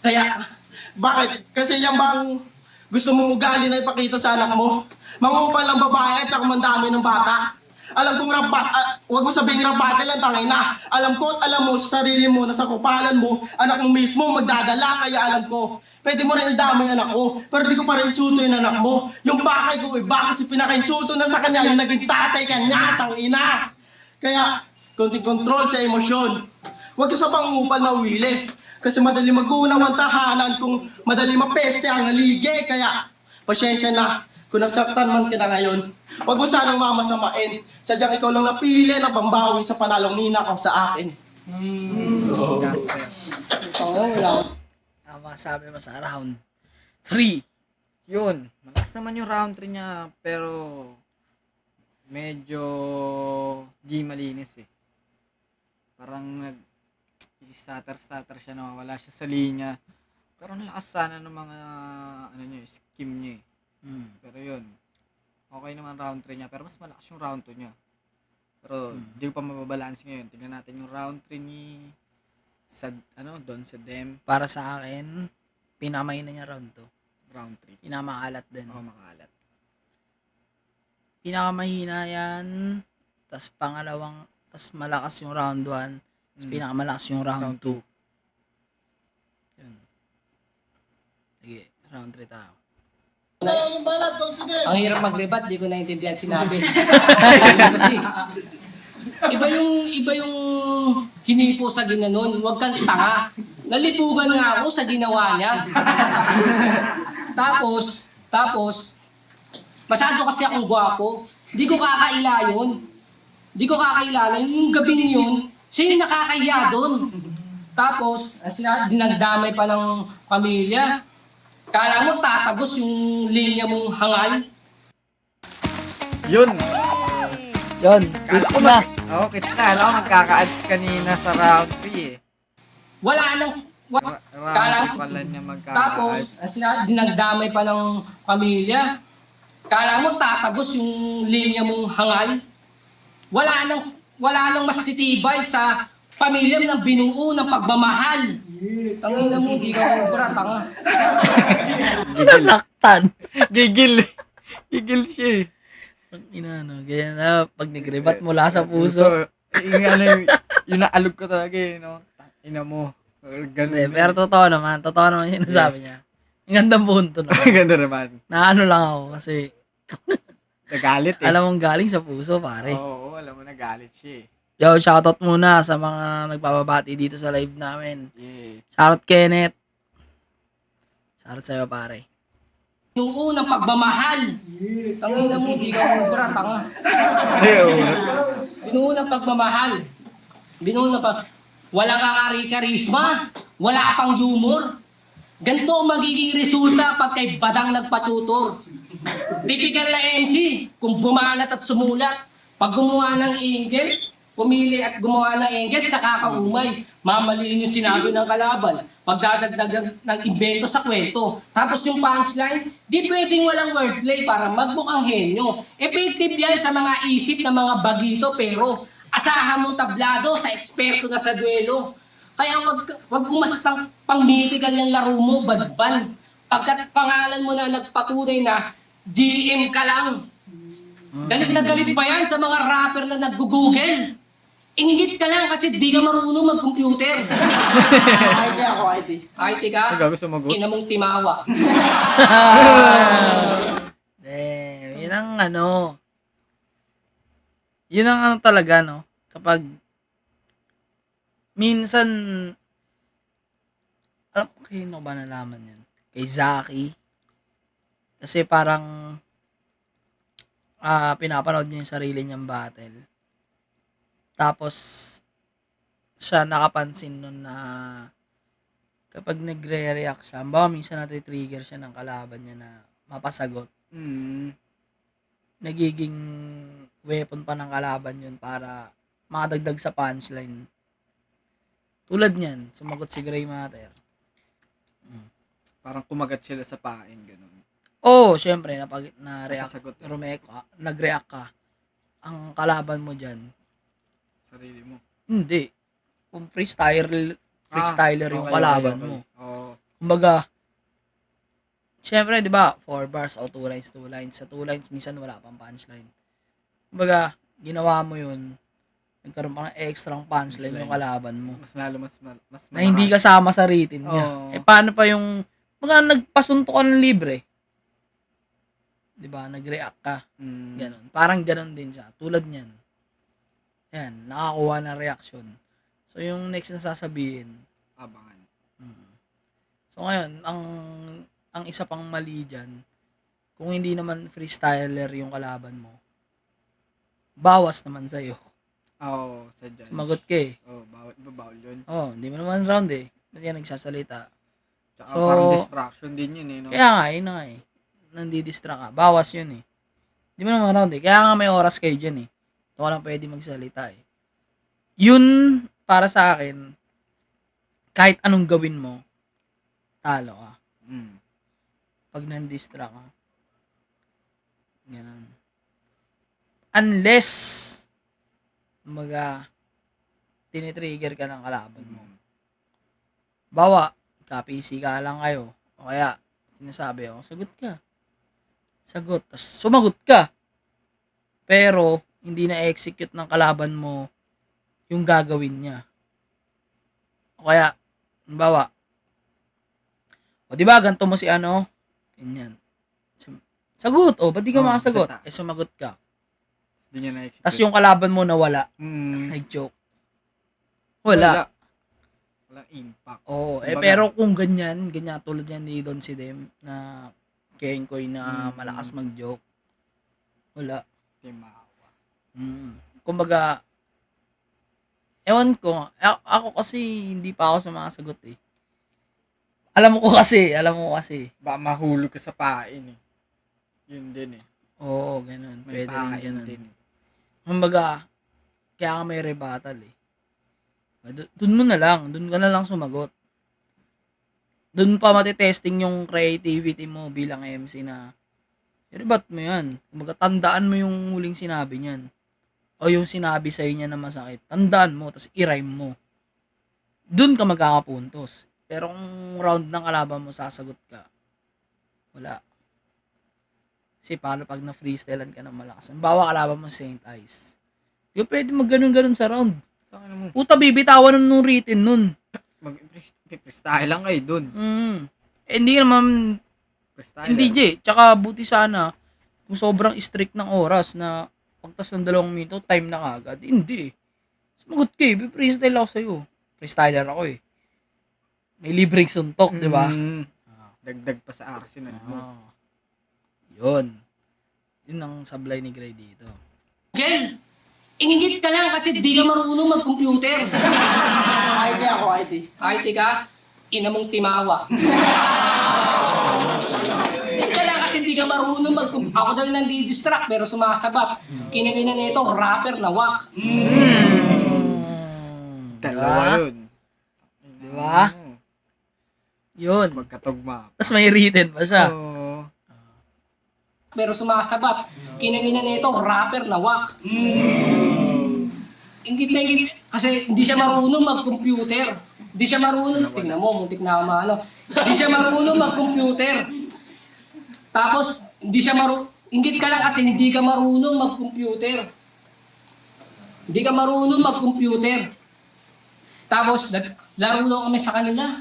kaya, bakit? Kasi yan bang gusto mong ugali na ipakita sa anak mo? Mangupal ng babae at saka mandami ng bata. Alam kong huwag mo sabihing rabate lang, tangay na. Alam ko at alam mo sa sarili mo na sa kupalan mo, anak mo mismo magdadala, kaya alam ko. Pwede mo rin dami yung anak ko, pero di ko pa rin insulto yung anak mo. Yung pakay ko iba kasi pinaka-insulto na sa kanya, yung naging tatay kanya, tangina. Kaya, konting control sa emosyon. Huwag ka sa pangupal na wili. Kasi madali magunaw ang tahanan kung madali mapeste ang halige. Kaya, pasyensya na. Kung nasaktan man ka na ngayon, huwag mo sanang mamasamain. Sadyang ikaw lang napili na pambawi sa panalong ninakaw sa akin. Gasper. Tama sabi mo sa round 3. Yun. Malakas naman yung round 3 niya, pero medyo di malinis eh. Parang stutter siya, nawawala siya sa linya. Pero ang lakas sana ng mga scheme niya eh. Pero yun, okay naman round 3 niya, pero mas malakas yung round 2 niya. Pero di ko pa mababalance ngayon. Tingnan natin yung round 3 ni Don sa Dem. Para sa akin, pinamay na niya round 2. Round 3. Pinamakalat din. Oo, makalat. Pinakamahina yan. Tapos pangalawang, tapos malakas yung round 1. Tapos pinakamalakas yung round 2. Yun. Sige, Round 3 tao. Ngayon yung banat, Don si Dem. Ang hirap mag-rebat, di ko naintindihan sinabi. Kasi, iba yung hinipo sa ginanon. Huwag kang tanga. Nalibugan nga ako sa ginawa niya. Tapos, masyado kasi akong gwapo. Di ko kakaila yun. Yung gabing yun, siya yung nakakahiya doon. Tapos, dinagdamay pa ng pamilya. Kala mo tatagos yung linya mong hangal? Yun. Yun, Kala fix ko na. Oo, kita na. Alam ko magkaka-ads kanina sa round 3 eh. Wala nang... Round 3 pala niya Tapos, magkaka-ads. dinagdamay pa ng pamilya. Kala mo tatagos yung linya mong hangal? Wala nang mas titibay sa pamilya ng binuo ng pagmamahal. Tangina mo, di ka ubra, tanga. Nasaktan. Gigil. Gigil siya eh. Ang ina, no? Ganyan na, pag nagrebat mula sa puso. So, yung naalog ko talaga eh, no? Ina mo. Ganun. Hindi, pero totoo naman yung sinasabi niya. Ang gandang punto naman. Ganda naman. Naano lang ako kasi Nagalit eh. alam mong galing sa puso, pare. Oo, alam mo nagalit siya eh. Yo, shoutout muna sa mga nagpapabati dito sa live namin. Yeah. Shoutout Kenneth. Shoutout sa'yo, pare. Binuo ng pagmamahal. Tangina mo, di ka ubra, tanga. Binuo ng pagmamahal. Wala kang karisma, wala pang humor. Ganito ang magiging resulta pag kay Badang nagpatutor. Typical na MC, kung bumanat at sumulat. Pag gumawa ng angles, pumili at gumawa ng angles, nakakaumay. Mamaliin yung sinabi ng kalaban. Pagdadagdag ng invento sa kwento. Tapos yung punchline, di pwedeng walang wordplay para magmukhang henyo. Effective yan sa mga isip ng mga bagito, pero asahan mong tablado sa eksperto na sa duelo. Kaya wag umastang pang-mythical yung laro mo, badban. Pagkat pangalan mo na nagpatunay na GM ka lang. Galit na galit pa yan sa mga rapper na nag-google. Ingit ka lang kasi di ka marunong mag-computer. IT ako, IT. IT ka? Gago sumagot. Ina mong timawa. Yun ang ano. Yun ang ano talaga, no? Kapag minsan alam ko kayo ba nalaman yan? Kay Zaki. Kasi parang pinapanood niya yung sarili niyang battle. Tapos siya nakapansin nun na kapag nagre-react siya, minsan natitrigger siya ng kalaban niya na mapasagot. Nagiging weapon pa ng kalaban yun para makadagdag sa punchline. Tulad niyan, sumagot si Gray Matter. Parang kumagat sila sa pain, ganun. Syempre, Napasagot eh. nag-react ka. Ang kalaban mo dyan, Sarili mo. hindi. Kung freestyler yung kalaban mo. Oo. Kumbaga, syempre, di ba, 4 bars o 2 lines. Sa 2 lines, minsan wala pang punchline. Kumbaga, ginawa mo yun, nagkaroon pa ng extra punchline yung kalaban mo. Mas lalo, mas Na hindi kasama sa rating niya. Oo. Paano pa yung, nagpasuntok ka ng libre? Di ba, nag-react ka. Ganon. Parang ganon din siya. Tulad niyan. Yan, nakakuha ng reaction. So, yung next na sasabihin, Abangan. so, ngayon, ang isa pang mali dyan, kung hindi naman freestyler yung kalaban mo, bawas naman sa'yo. Oo, sa judge. Sumagot ka eh. Bawal yun. Hindi mo naman round eh. Ba't yan nagsasalita? Tsaka So, parang distraction din yun eh, no? Kaya nga, yun na nga eh. Nandidistract ka. Bawas yun eh. Hindi mo naman round eh. Kaya nga may oras kayo dyan eh. Ito ka lang pwede magsalita eh. Yun, para sa akin, kahit anong gawin mo, talo ka. Pag nandistract ka. Ganun. Unless, tinitrigger ka ng kalaban mo. Bawa, ka-PC ka lang kayo. O kaya, sinasabi ako, sagot ka. Sagot. Tapos, sumagot ka. Pero, hindi na-execute ng kalaban mo yung gagawin niya. O kaya, bawa, o diba, ganito mo si Yun yan. Sagot, ba't di ka Oh, makasagot? salita. Sumagot ka. Hindi niya na-execute. Tapos yung kalaban mo nawala, Mm, nag-joke. Wala. Walang impact. Oo, Kumbaga- pero kung ganyan tulad yan ni Don Sidem na Kenkoy na malakas mag-joke, wala. Timawa. Kumbaga, ewan ko, ako kasi hindi pa ako sumasagot eh. Alam mo kasi. Baka mahulog ka sa pain eh. Yun din eh. Oo, ganun. May Pwede rin pain ganun. din eh. Kumbaga, kaya ka may rebuttal eh. Doon mo na lang, doon ka na lang sumagot. Doon pa matitesting yung creativity mo bilang MC na i-rebut mo yan. Kumbaga, tandaan mo yung huling sinabi niyan. O yung sinabi sa'yo niya na masakit. Tandaan mo, tapos i-rhyme mo. Doon ka magkakapuntos. Pero kung round ng kalaban mo, sasagot ka. Wala. Kasi paano pag na-freestylean ka ng malakas? Ang bawa kalaban mo Saint Ice. Di ba pwede mag-ganun sa round? Tangina mo. Puta, bibitawan nung written nun. Mag-freestyle lang kayo dun. Hindi naman, Freestyle. hindi Jay. Tsaka buti sana, kung sobrang strict ng oras na pagtas ng 2 minuto, time na kagad. Hindi. Sumagot ka eh, freestyle ako sa'yo. Freestyler ako eh. May libreng suntok, di ba? Dagdag pa sa arsenal mo. Yun. Yun ang sablay ni Gray dito. Gen, ingingit ka lang kasi di ka marunong mag-computer. IT ako, IT. Kahit ka, ina mong timawa. Ingingit ka lang kasi di ka marunong mag-computer. Ako daw yung nandi-distract pero sumasabat. Kinangina nito, rapper na wak. Dalawa yun. Di ba? Yun. Magkatugma. Tapos may written pa siya. Oo. Pero sumasabat. Kinangina nito, rapper na wak. Ingit na ingit. Kasi hindi siya marunong mag-computer. Hindi siya marunong. Tingnan mo, muntik na ako maano. Hindi siya marunong mag-computer. Tapos, hindi siya marunong. Ingit ka lang kasi hindi ka marunong mag-computer. Hindi ka marunong mag-computer. Tapos, laro daw kami sa kanila.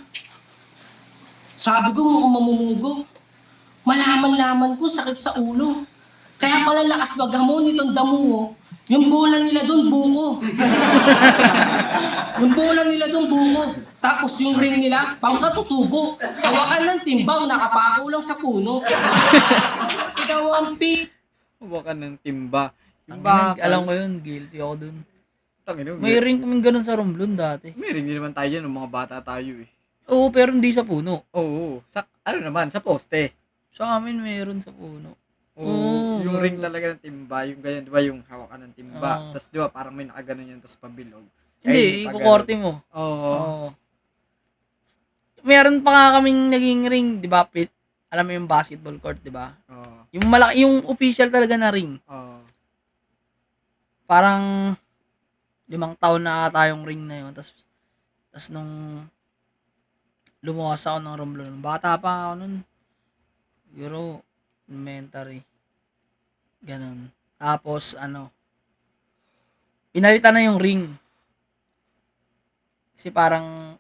Sabi ko, mukhang mamumugo. Malaman-laman ko, sakit sa ulo. Kaya pala lakas bagamon nitong damo. Yung bola nila doon, buko. Yung bola nila doon, buko. Tapos yung ring nila, pangkatutubo. Hawakan ng timbang, nakapako lang sa puno. Ikaw ang Hawakan ng timba. Yung Alam ko yun, guilty ako dun. Tangina mo. May ring kaming ganun sa Romblon dati. May ring din naman tayo yan, nung mga bata tayo eh. Oo, pero hindi sa puno. Oo. Sa poste. Sa amin meron sa puno. Oo. Yung gago. ring talaga ng timba, yung ganyan, di ba yung hawakan ng timba. Oo. Tapos di ba parang may nakaganon yan, tapos pabilog. Hindi, ikukorte mo. Oo. Oo. Meron pa nga kaming naging ring, di ba, Pit? Alam mo yung basketball court, di ba? Oo. Yung malaki, yung official talaga na ring. Oo. Parang 5 taon na ata yung ring na yun. Tapos nung lumuwas ako ng Romblon, bata pa ako nun. Siguro, elementary. Ganon. Tapos, pinalitan na yung ring. Kasi parang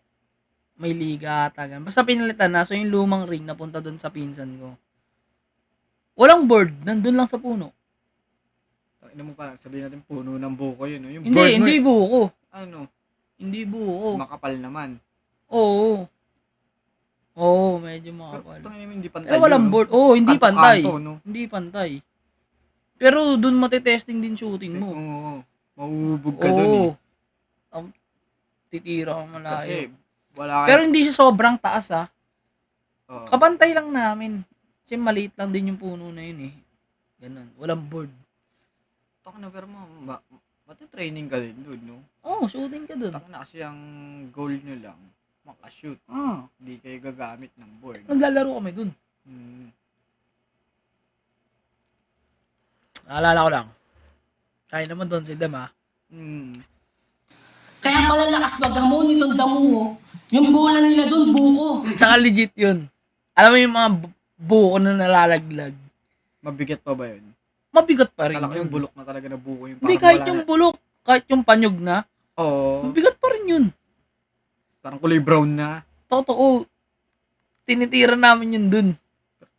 may liga ata. Ganun. Basta pinalitan na. So, yung lumang ring napunta dun sa pinsan ko. Walang board. Nandun lang sa puno. Ina mo parang sabihin natin puno ng buko yun. No? Yung Hindi, board mo hindi eh. buko. Ano? Hindi buko. Makapal naman. Oo. Oo, medyo Pero makapal. tangina mo, hindi pantay Eh, walang yun, no? board. Oo, hindi Kanto-kanto, pantay. no? Hindi pantay. Pero dun matitesting din shooting mo. Oo. Mahuhubog ka dun eh. Titira ka malayo. Kasi wala Pero hindi siya sobrang taas Oo. Kapantay lang namin. Kasi maliit lang din yung puno na yun eh. Ganun. Walang board. Taka na, pero training ka din doon, no? Oo, shooting ka dun. Taka na kasi ang goal nyo lang, makashoot. Hindi kayo gagamit ng board. Naglalaro kami dun. Hmm. Naalala ko lang. Kaya naman doon si Dem Hmm. Kaya pala lakas bagamon nitong damo. Yung bola nila doon, buko. Tsaka legit yun. Alam mo yung mga buko na nalalaglag. Mabigat pa ba yun? Mabigat pa rin Kala ko yun. yung bulok na talaga na buko yung Hindi, parang kahit wala yung na- bulok, kahit yung panyog na, Oo. mabigat pa rin yun. Parang kulay brown na. Totoo. Tinitira namin yun dun.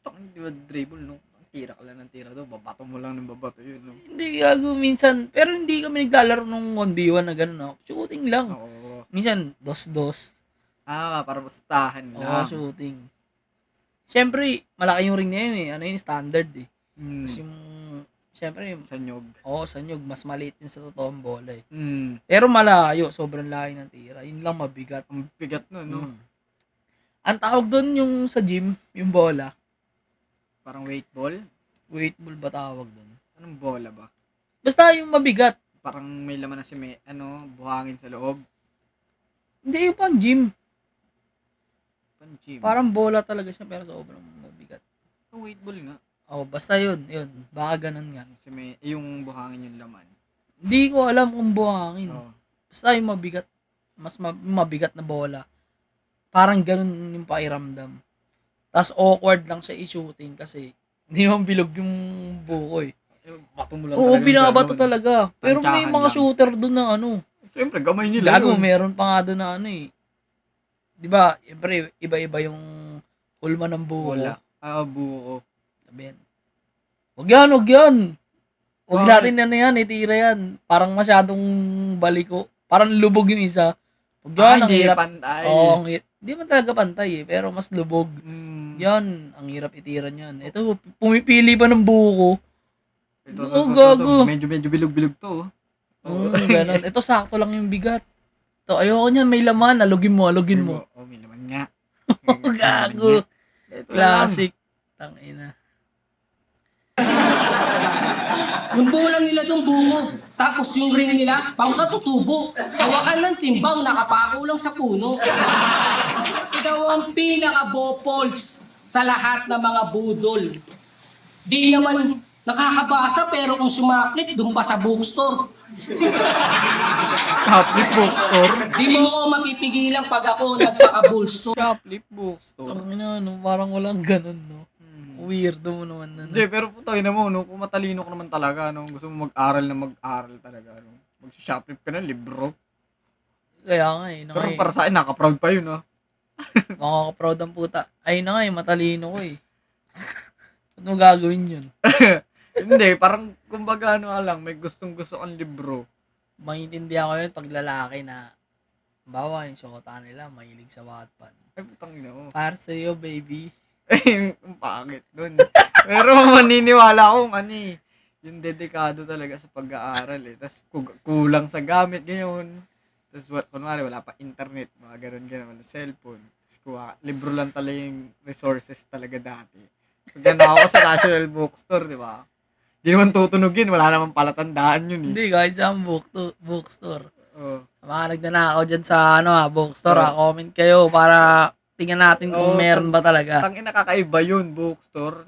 Di ba dribble, no? Tira ka lang ng tira doon, babato mo lang ng babato yun, no? Hindi gago minsan, pero hindi kami naglalaro nung 1v1 na gano'n, no? Shooting lang. Oo. Minsan, dos-dos. Para bastahan Oo, lang. shooting. Siyempre, malaki yung ring na yun eh. Ano yun, standard eh. Mm. Tapos yung, siyempre, Sa nyog. sa nyug, mas maliit yun sa totoong bola eh. Mm. Pero malayo, sobrang layo ng tira. Yun lang mabigat. Ang bigat nun, no? Mm. Ang tawag doon yung sa gym, yung bola. Parang weight ball. Weight ball ba tawag doon? Anong bola ba? Basta yung mabigat. Parang may laman na buhangin sa loob. Hindi yung pang gym. Pan gym. Parang bola talaga siya pero sobrang mabigat. Weight ball nga. Basta yun. Baka ganun nga. Yung buhangin yung laman. Hindi ko alam kung buhangin. Oo. Basta yung mabigat. Mas mabigat na bola. Parang ganun yung pairamdam. Tapos awkward lang siya i-shooting kasi hindi mo bilog yung buko eh. Bato mo lang Oo, talaga. binabato talaga. Pero may Tansyahan mga lang. shooter doon na ano. Siyempre, gamay nila Gago, yun. meron pa nga doon na ano eh. 'Di ba? Siyempre, iba-iba yung hulma ng buko. Bola. Buko. Sabi yan. Huwag yan. Huwag Bakit? natin yan, itira yan. Parang masyadong baliko. Parang lubog yung isa. Huwag yan, ang Hindi hirap. pantay. Oo, hindi man talaga pantay eh, pero mas lubog. Mm. Yan, ang hirap itira niyan. Ito, pumipili pa ng buko. Ito, Oo, gago. Medyo bilog-bilog to. Ganun. Ito, sakto lang yung bigat. Ito, ayoko niyan, may laman. Alugin mo. May laman nga. Gago. Ito Classic. Tangina. Yung bola nila doon bungo. Tapos yung ring nila, pangkatutubo. Hawakan ng timbang, nakapako lang sa puno. Ikaw ang pinaka-bopols sa lahat ng mga budol. Di naman nakakabasa pero kung sumaklit, doon pa sa bookstore. Shoplift bookstore. Di mo ako mapipigilan pag ako nagpaka-bullstore. Shoplift bookstore. Tangina, no, parang walang ganun, no. Weirdo mo naman na. Hindi, pero putay na mo, no, kung matalino ka naman talaga, no, gusto mo mag-aral talaga, no, mag-shoplift ka ng libro. Kaya nga eh. Pero para sa akin, naka-proud pa yun, no. Nakaka-proud ang puta. Ay na nga eh, matalino ko eh. Ba't mo gagawin yun? Hindi, parang, kumbaga, lang, may gustong-gusto kang libro. Maintindihan ko yun pag lalaki na bawa yung syota nila, mahilig sa Wattpad. Ay, putang ina mo. Para sa'yo, baby. Ang pangit dun. Pero maniniwala akong yung dedikado talaga sa pag-aaral eh. Tapos kulang sa gamit, ganyan. Tapos kunwari wala pa internet, mga ganun, wala cellphone. Tapos libro lang talaga yung resources talaga dati. So, gano'n ako sa National Bookstore, di ba? Di naman tutunugin, wala naman palatandaan yun eh. Hindi, kahit sa bookstore. Oh. Sa mga nagnanakaw dyan sa bookstore, comment kayo para tingnan natin kung meron ba talaga. Tangina, kakaiba yun, bookstore.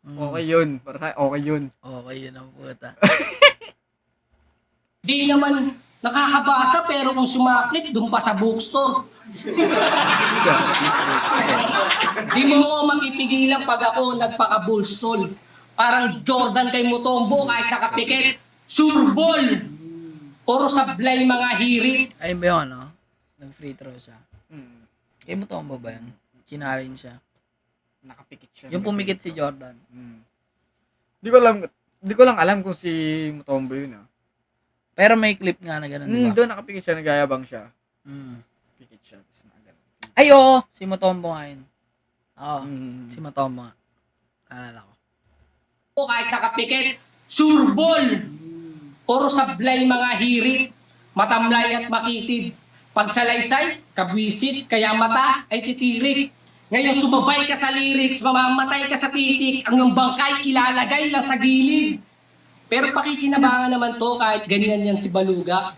Okay yun. Para sa okay yun. Okay, yun ang puta. Di naman nakakabasa pero kung sumaklit, doon pa sa bookstore. Di mo ako mapipigilan pag ako nagpaka-bullstall. Parang Jordan kay Mutombo kahit nakapikit. Sureball! Puro sablay mga hirit. Ayun ba yun, no? Nag-free throw siya. Hmm. Kay Mutombo ba yun? Kinalin siya. Nakapikit siya. Yung pumikit si Jordan. Di ko lang alam kung si Mutombo yun ah. Pero may clip nga na gano'n, di ba? Doon nakapikit siya, nagayabang siya. Pikit siya, tapos nakagano. Ay, oo! Si Mutombo nga yun. Oo, si Mutombo nga. Alala ko. Kahit nakapikit, sureball! Puro sablay mga hirit. Matamlay at makitid. Pag salaysay, kabwisit, kaya mata ay titirik. Ngayon sumabay ka sa lyrics, mamamatay ka sa titik, ang iyong bangkay ilalagay lang sa gilid. Pero pakikinabangan naman to kahit ganyan yan si Baluga.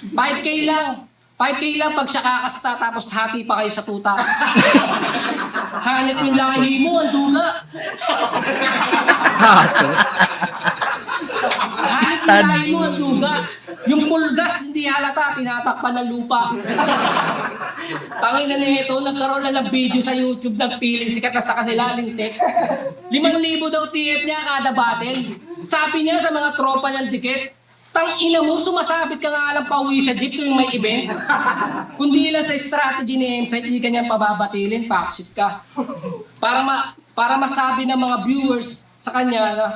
5K lang. 5K lang pag siya kakasta tapos happy pa kayo sa tuta. Hanip yung lahi mo, ang duga. Hanip yung lahi mo, ang duga. Yung pulgas, hindi halata, tinatakpan ng lupa. Tangina nito, nagkaroon na ng video sa YouTube, nagpiling sikat na sa kanila, lintik. 5,000 daw TF niya kada battle. Sabi niya sa mga tropa niyang dikit, tang ina mo, sumasabit ka nga lang pauwi sa jeep tuwing may event. Kundi lang sa strategy ni M-Site, hindi ka niyang pababatilin, packshit ka. para masabi ng mga viewers sa kanya na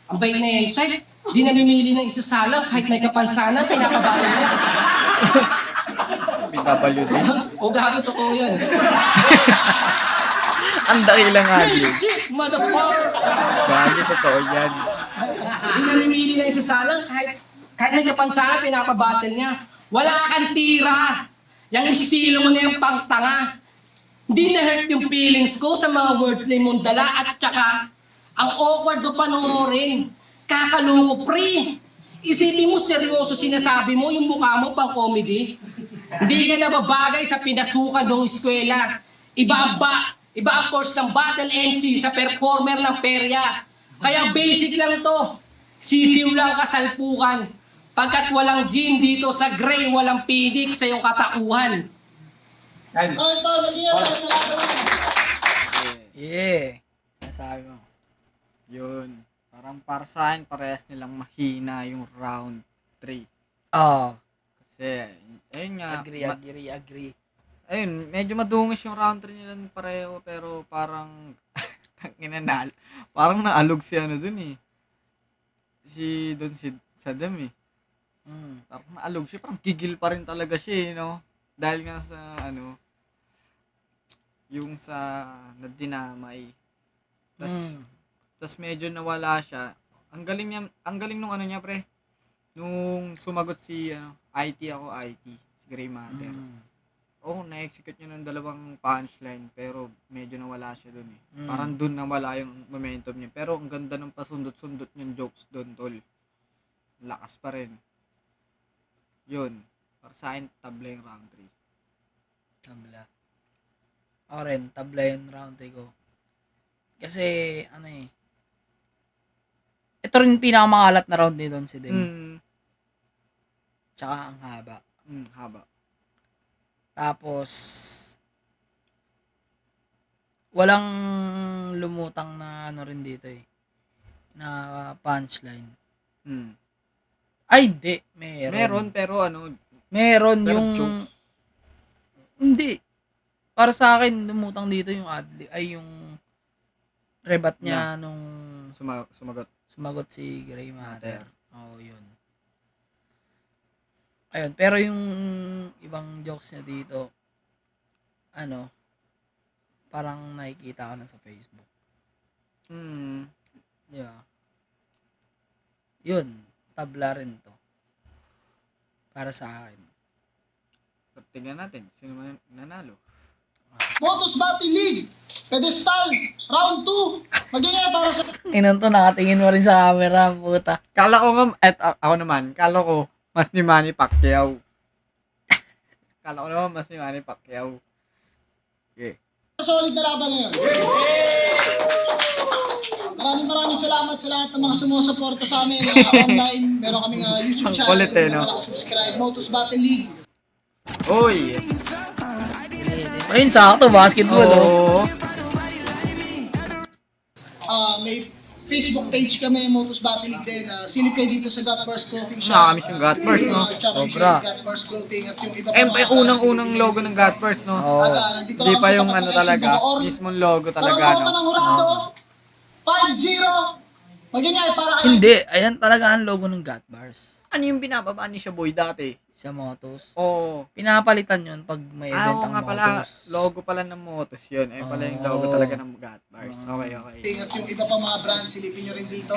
ang bait na Inside, di namimili ng isasalang kahit may kapansanan, pinapabata niya. PWD. O gago, totoo yan. Ang dakilang nga Hey, yun. shit, motherfucker! Gagi, totoo yan. Di namimili ng isasalang kahit may kapansanan, pinapabattle niya. Wala kang tira. Yung estilo mo na yung pangtanga. Hindi na-hurt yung feelings ko sa mga wordplay mong dala at tsaka ang awkward mo panoorin. Kakaloko, pre. Isipin mo seryoso sinasabi mo yung mukha mo pang comedy. Hindi ka nababagay sa pinasukan ng eskwela. Iba ang course ng battle MC sa performer ng perya. Kaya basic lang to. Sisiw lang kasalpukan. Pagkat walang gin dito sa Gray, walang pidik sa iyong katauhan. Ay, Tol, mag-iyan para sa laban natin. Yeah. Nasabi mo. Yun. Parang para sa akin, parehas nilang mahina yung round 3. Oh, Kasi, ayun nga. agree. Ayun, medyo madungis yung round 3 nila pareho, pero parang, tanginanal. Parang naalog si ano dun eh. Si Saddam eh. Parang naalog siya, parang gigil pa rin talaga siya eh, no? Dahil nga sa, ano, yung sa nadinamay. Tas medyo nawala siya. Ang galing nung ano niya, pre. Nung sumagot si, IT, si Grey Matter. Na-execute niya ng dalawang punchline, pero medyo nawala siya dun eh. Parang dun nawala yung momentum niya. Pero ang ganda ng pasundot-sundot niyang jokes dun, tol. Lakas pa rin. Yun. Para sa akin, tabla yung round 3. Tabla. Ako rin, tabla yung round 3 ko. Kasi, ano eh. Ito rin pinakamakalat na round ni Don si Dem. Tsaka ang haba. Haba. Tapos, walang lumutang na ano rin dito eh. Na punchline. Ay, hindi. Meron, pero ano, Meron pero yung... jokes. Hindi. Para sa akin, lumutang dito yung adli. Ay, yung rebat niya nung Sumagot. si Grey Matter. Oo, yun. Ayun, pero yung ibang jokes niya dito, ano, parang nakikita ko na sa Facebook. Di ba? Yun, tabla rin to. Para sa akin. Tingnan natin, sino man nanalo. Motos Battle League, Pedestal, Round 2. Mag-iyan para sa... Inon to, nakatingin mo rin sa camera, puta. Kala ko nga, ako naman, kala ko, mas ni Manny Pacquiao. Kala ko naman, mas ni Manny Pacquiao. Okay. Solid na laban ngayon. Maraming salamat sa lahat ng mga sumusuporta sa amin online. Meron kaming YouTube channel. Kulit eh, no? Subscribe, Motos Battle League. Uy! Ayun, sakto, basketball, oh. May Facebook page kami, Motos Battle League din. Silip kayo dito sa Godburst Clothing Shop. Nakakamiss yung Godburst, no? Sobra. Godburst Clothing at yung iba pa Eh, mga unang-unang logo ng Godburst, no? Oo. nandito Hindi lang pa kami sa yung tapat ano ng SM talaga, Bacoor. mismong logo Pero talaga, boto no? ng Hurado, 5-0. Magingay para kayo. Hindi, ayan talaga ang logo ng Got Bars. Ano yung binababa ni Shaboy dati? Sa Motos. Oo. Pinapalitan yun pag may event Oo ang nga pala, Motos. logo pala ng Motos yun. Eh pala yung logo Oo. talaga ng Godbars. Okay. At yung iba pa mga brand, silipin nyo rin dito.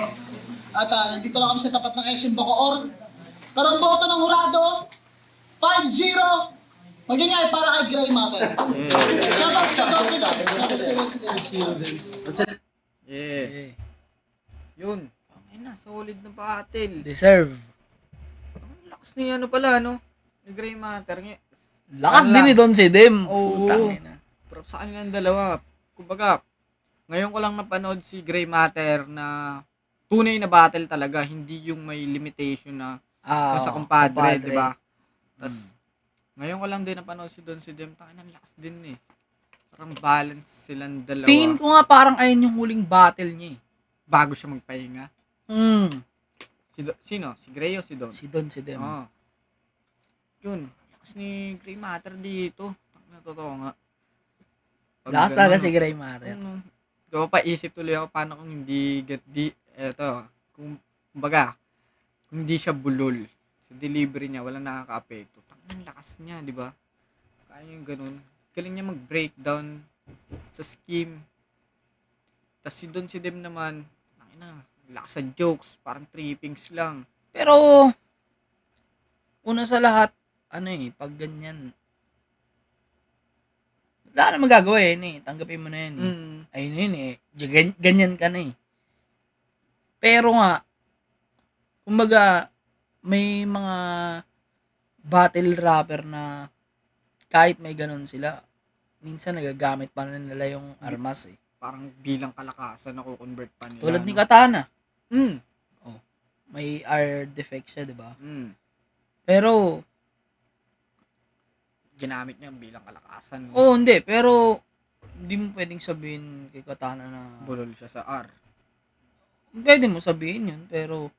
At nandito lang kami sa tapat ng SM Bacoor. Pero ang boto ng Hurado, 5-0. Magingay para kay Grey Matter. Shoutouts to Dosigan. Yeah. Eh, Yun. Ay na, solid na battle. deserve. Ang lakas ni ano pala, no? Ni Grey Matter. Lakas din ni Don Sidem. Oo. Putang ina. Pero sa kanilang dalawa, kumbaga, ngayon ko lang napanood si Grey Matter na tunay na battle talaga, hindi yung may limitation na sa kumpadre, di ba? Tapos, ngayon ko lang din napanood si Don Sidem, ang lakas din eh. Parang balance silang dalawa. Tingin ko nga parang ayun yung huling battle niya eh. Bago siya magpahinga. Sino? Si Grey o si Don? Si Don Sidem. Oo. Yun. Lakas ni Grey Matter dito. Totoo nga. Pag Lakas ganun, talaga si Grey Matter. ano, papaisip tuloy ako paano kung kumbaga, kung hindi siya bulol sa delivery niya, walang nakaka-apekto. Ang lakas niya, di ba? Kaya yung ganun. Galing niya mag-breakdown sa scheme. Tapos si Don si Dem naman, lakas sa jokes, parang trippings lang. Pero, una sa lahat, pag ganyan, wala na magagawa tanggapin mo na yan Ayun yun ganyan ka na Pero nga, kumbaga, may mga battle rapper na kahit may ganun sila, minsan nagagamit pa na nila yung armas Parang bilang kalakasan na convert pa nila. Tulad ni Katana. Mm. May R defect siya, di ba? Mm. Pero, Ginamit niya bilang kalakasan. hindi. Pero, hindi mo pwedeng sabihin kay Katana na Bulol siya sa R. pwede mo sabihin yun, pero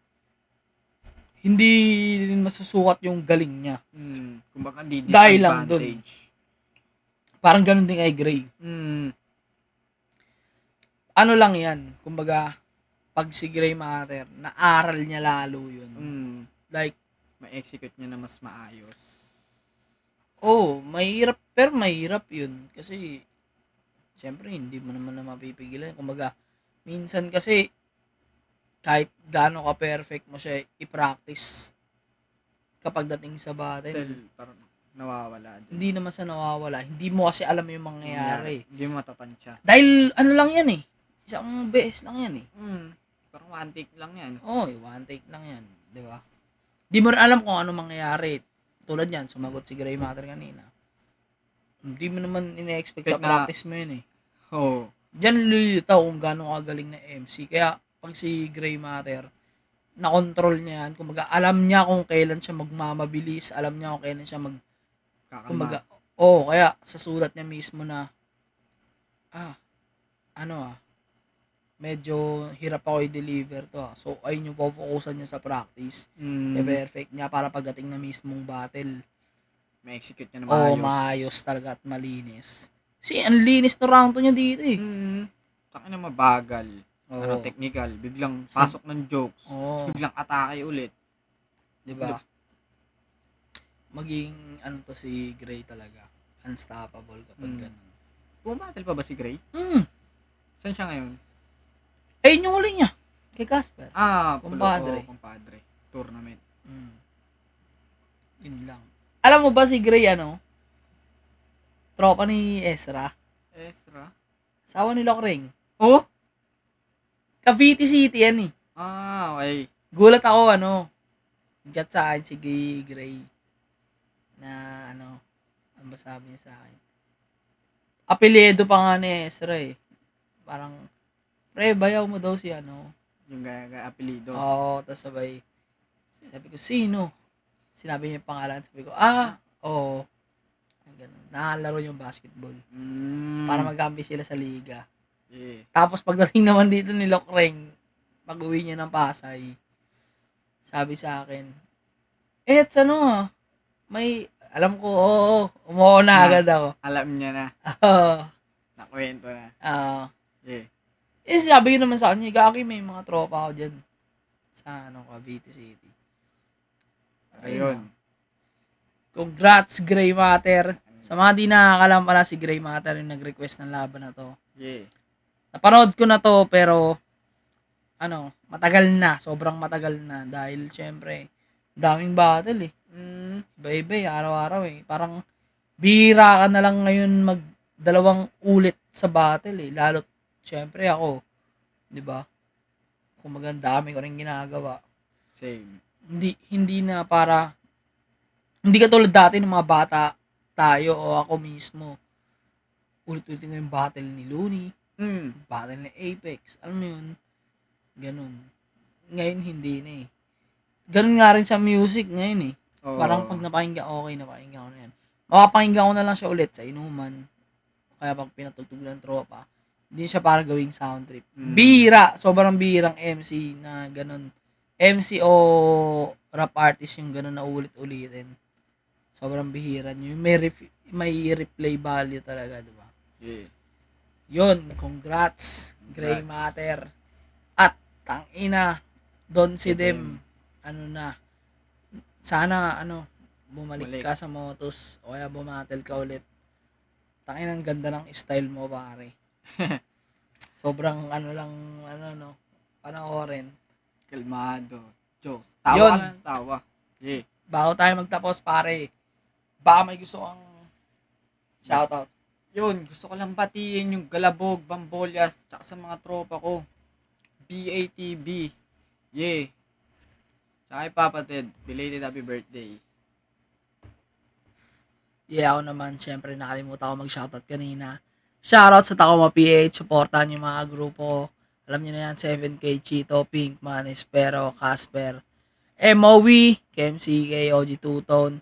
hindi rin masusukat yung galing niya. Kumbaga, di Dahil lang dun. disadvantage. Parang ganun din kay Gray. Ano lang yan, kumbaga, pag si Gray Matter, naaral niya lalo yun. Like, Ma-execute niya na mas maayos. mahirap, pero mahirap yun. Kasi, syempre, hindi mo naman na mapipigilan. Kumbaga, minsan kasi, kahit gaano ka perfect mo siya i-practice kapag dating sa battle, Dahil parang nawawala din. hindi naman sa nawawala. Hindi mo kasi alam yung mangyayari. Hindi mo matatansya. Dahil ano lang yan isang beses lang yan Parang one take lang yan. one take lang yan. Di ba? Di mo rin alam kung ano mangyayari. Tulad yan, sumagot si Gray Matter kanina. Hindi mo naman ine-expect sa Kahit na- practice mo yun Diyan Diyan lilitaw kung gaano kagaling na MC. Kaya, pag si Gray Matter, na-control niya yan. Kumbaga, alam niya kung kailan siya magmamabilis. Alam niya kung kailan siya kumbaga, kaya sa sulat niya mismo na, medyo hirap ako i-deliver to So, ayun yung pupukusan niya sa practice. I-perfect niya para pagdating na mismong battle. Ma-execute niya na maayos. Maayos talaga at malinis. Kasi, ang linis na round to niya dito Takin na mabagal. Oo. Technical. Biglang pasok ng jokes. Oo. Tapos biglang atake ulit. Diba? Maging, to si Gray talaga. Unstoppable kapag ganun. Bumabattle pa ba si Gray? Saan siya ngayon? Ayun yung huli niya. Kay Casper. Kumpadre. Kumpadre. Kumpadre. Tournament. Yun lang. Alam mo ba si Gray, tropa ni Ezra? Sawa ni Lokring. Oh? Cavite City yan Okay. Gulat ako, chat sa akin si Gray. Na, ano ba sabi niya sa akin? Apelyido pa nga ni Ezra Parang, pre, bayaw mo daw si Yung apelido. Oo, tas sabi ko, sino? Sinabi niya yung pangalan, sabi ko, oo. Ganun. Nakalaro yung basketball. Para magkampi sila sa liga. Yeah. Tapos pagdating naman dito ni Lokreng, pag-uwi niya ng Pasay, sabi sa akin, may, alam ko, umuho na agad ako. Alam niya na. Oo. Nakwento na. Yeah. Sabi ko naman sa kanya, Gaki, may mga tropa ako dyan sa Cavite City. Ayun. Congrats, Gray Matter. Sa mga di nakakalam pala, si Gray Matter yung nag-request ng laban na to. Yeah. Napanood ko na to, pero matagal na. Sobrang matagal na. Dahil, syempre, daming battle Iba-iba araw-araw Parang, bihira ka na lang ngayon mag-dalawang ulit sa battle Lalo't, syempre ako, di ba? Kung dami ko rin ginagawa. Same. Hindi na para, hindi katulad dati ng mga bata tayo o ako mismo. Ulit-ulit ko yung battle ni Looney, battle ni Apex, alam mo yun? Ganun. Ngayon hindi na Ganun nga rin sa music ngayon Parang pag napakinggan ko na yan. Mapapakinggan ko na lang siya ulit sa inuman. Kaya pag pinatugtog ng tropa, hindi siya para gawing sound trip. Bihira, sobrang bihirang MC na ganun. MC o rap artist yung ganun na ulit-ulitin. Sobrang bihira nyo. May replay value talaga, di ba? Yeah. Yun, congrats, Gray Congrats. Matter. At, tangina, Don si Dem, sana, bumalik Bumalik. ka sa Motos, o kaya bumatel ka ulit. Tangina, ang ganda ng style mo, pare. Sobrang, panoorin. Kalmado. Jokes. Tawa Yun. ka lang, tawa. Yeah. Bago tayo magtapos, pare, baka may gusto kang shoutout. Yun, gusto ko lang batiin yung Galabog, Bambolyas, tsaka sa mga tropa ko. BATB. Yeah. Tsaka kay Papa Ted, belated happy birthday. Yeah, ako naman, syempre nakalimutan ko mag-shoutout kanina. Shoutout sa Tacoma PH, supportan yung mga grupo. Alam niyo na yan, 7K, Chito, Pinkman, Espero, Casper, MOE, KMCK, OG Two-Tone,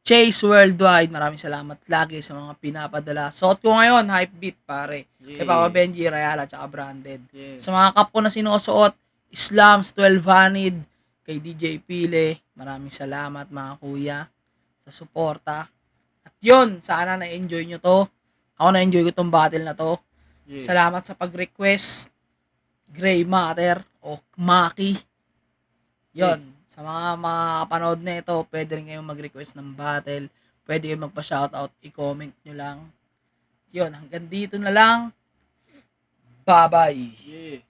Chase Worldwide. Maraming salamat lagi sa mga pinapadala. Suot ko ngayon, hype beat pare. Yeah. Kay Papa Benji, Rayala, tsaka Branded. Yeah. Sa mga kap ko na sinusuot, Islams, 12 kay DJ Pile. Maraming salamat mga kuya sa suporta. At yun, sana na-enjoy nyo to. Ako na-enjoy ko tong battle na to. Yeah. Salamat sa pag-request. Gray Matter o Maki. Yun. Sa mga makapanood na ito, pwede rin kayong mag-request ng battle. Pwede kayong magpa-shoutout. I-comment nyo lang. Yun. Hanggang dito na lang. Bye-bye. Yeah.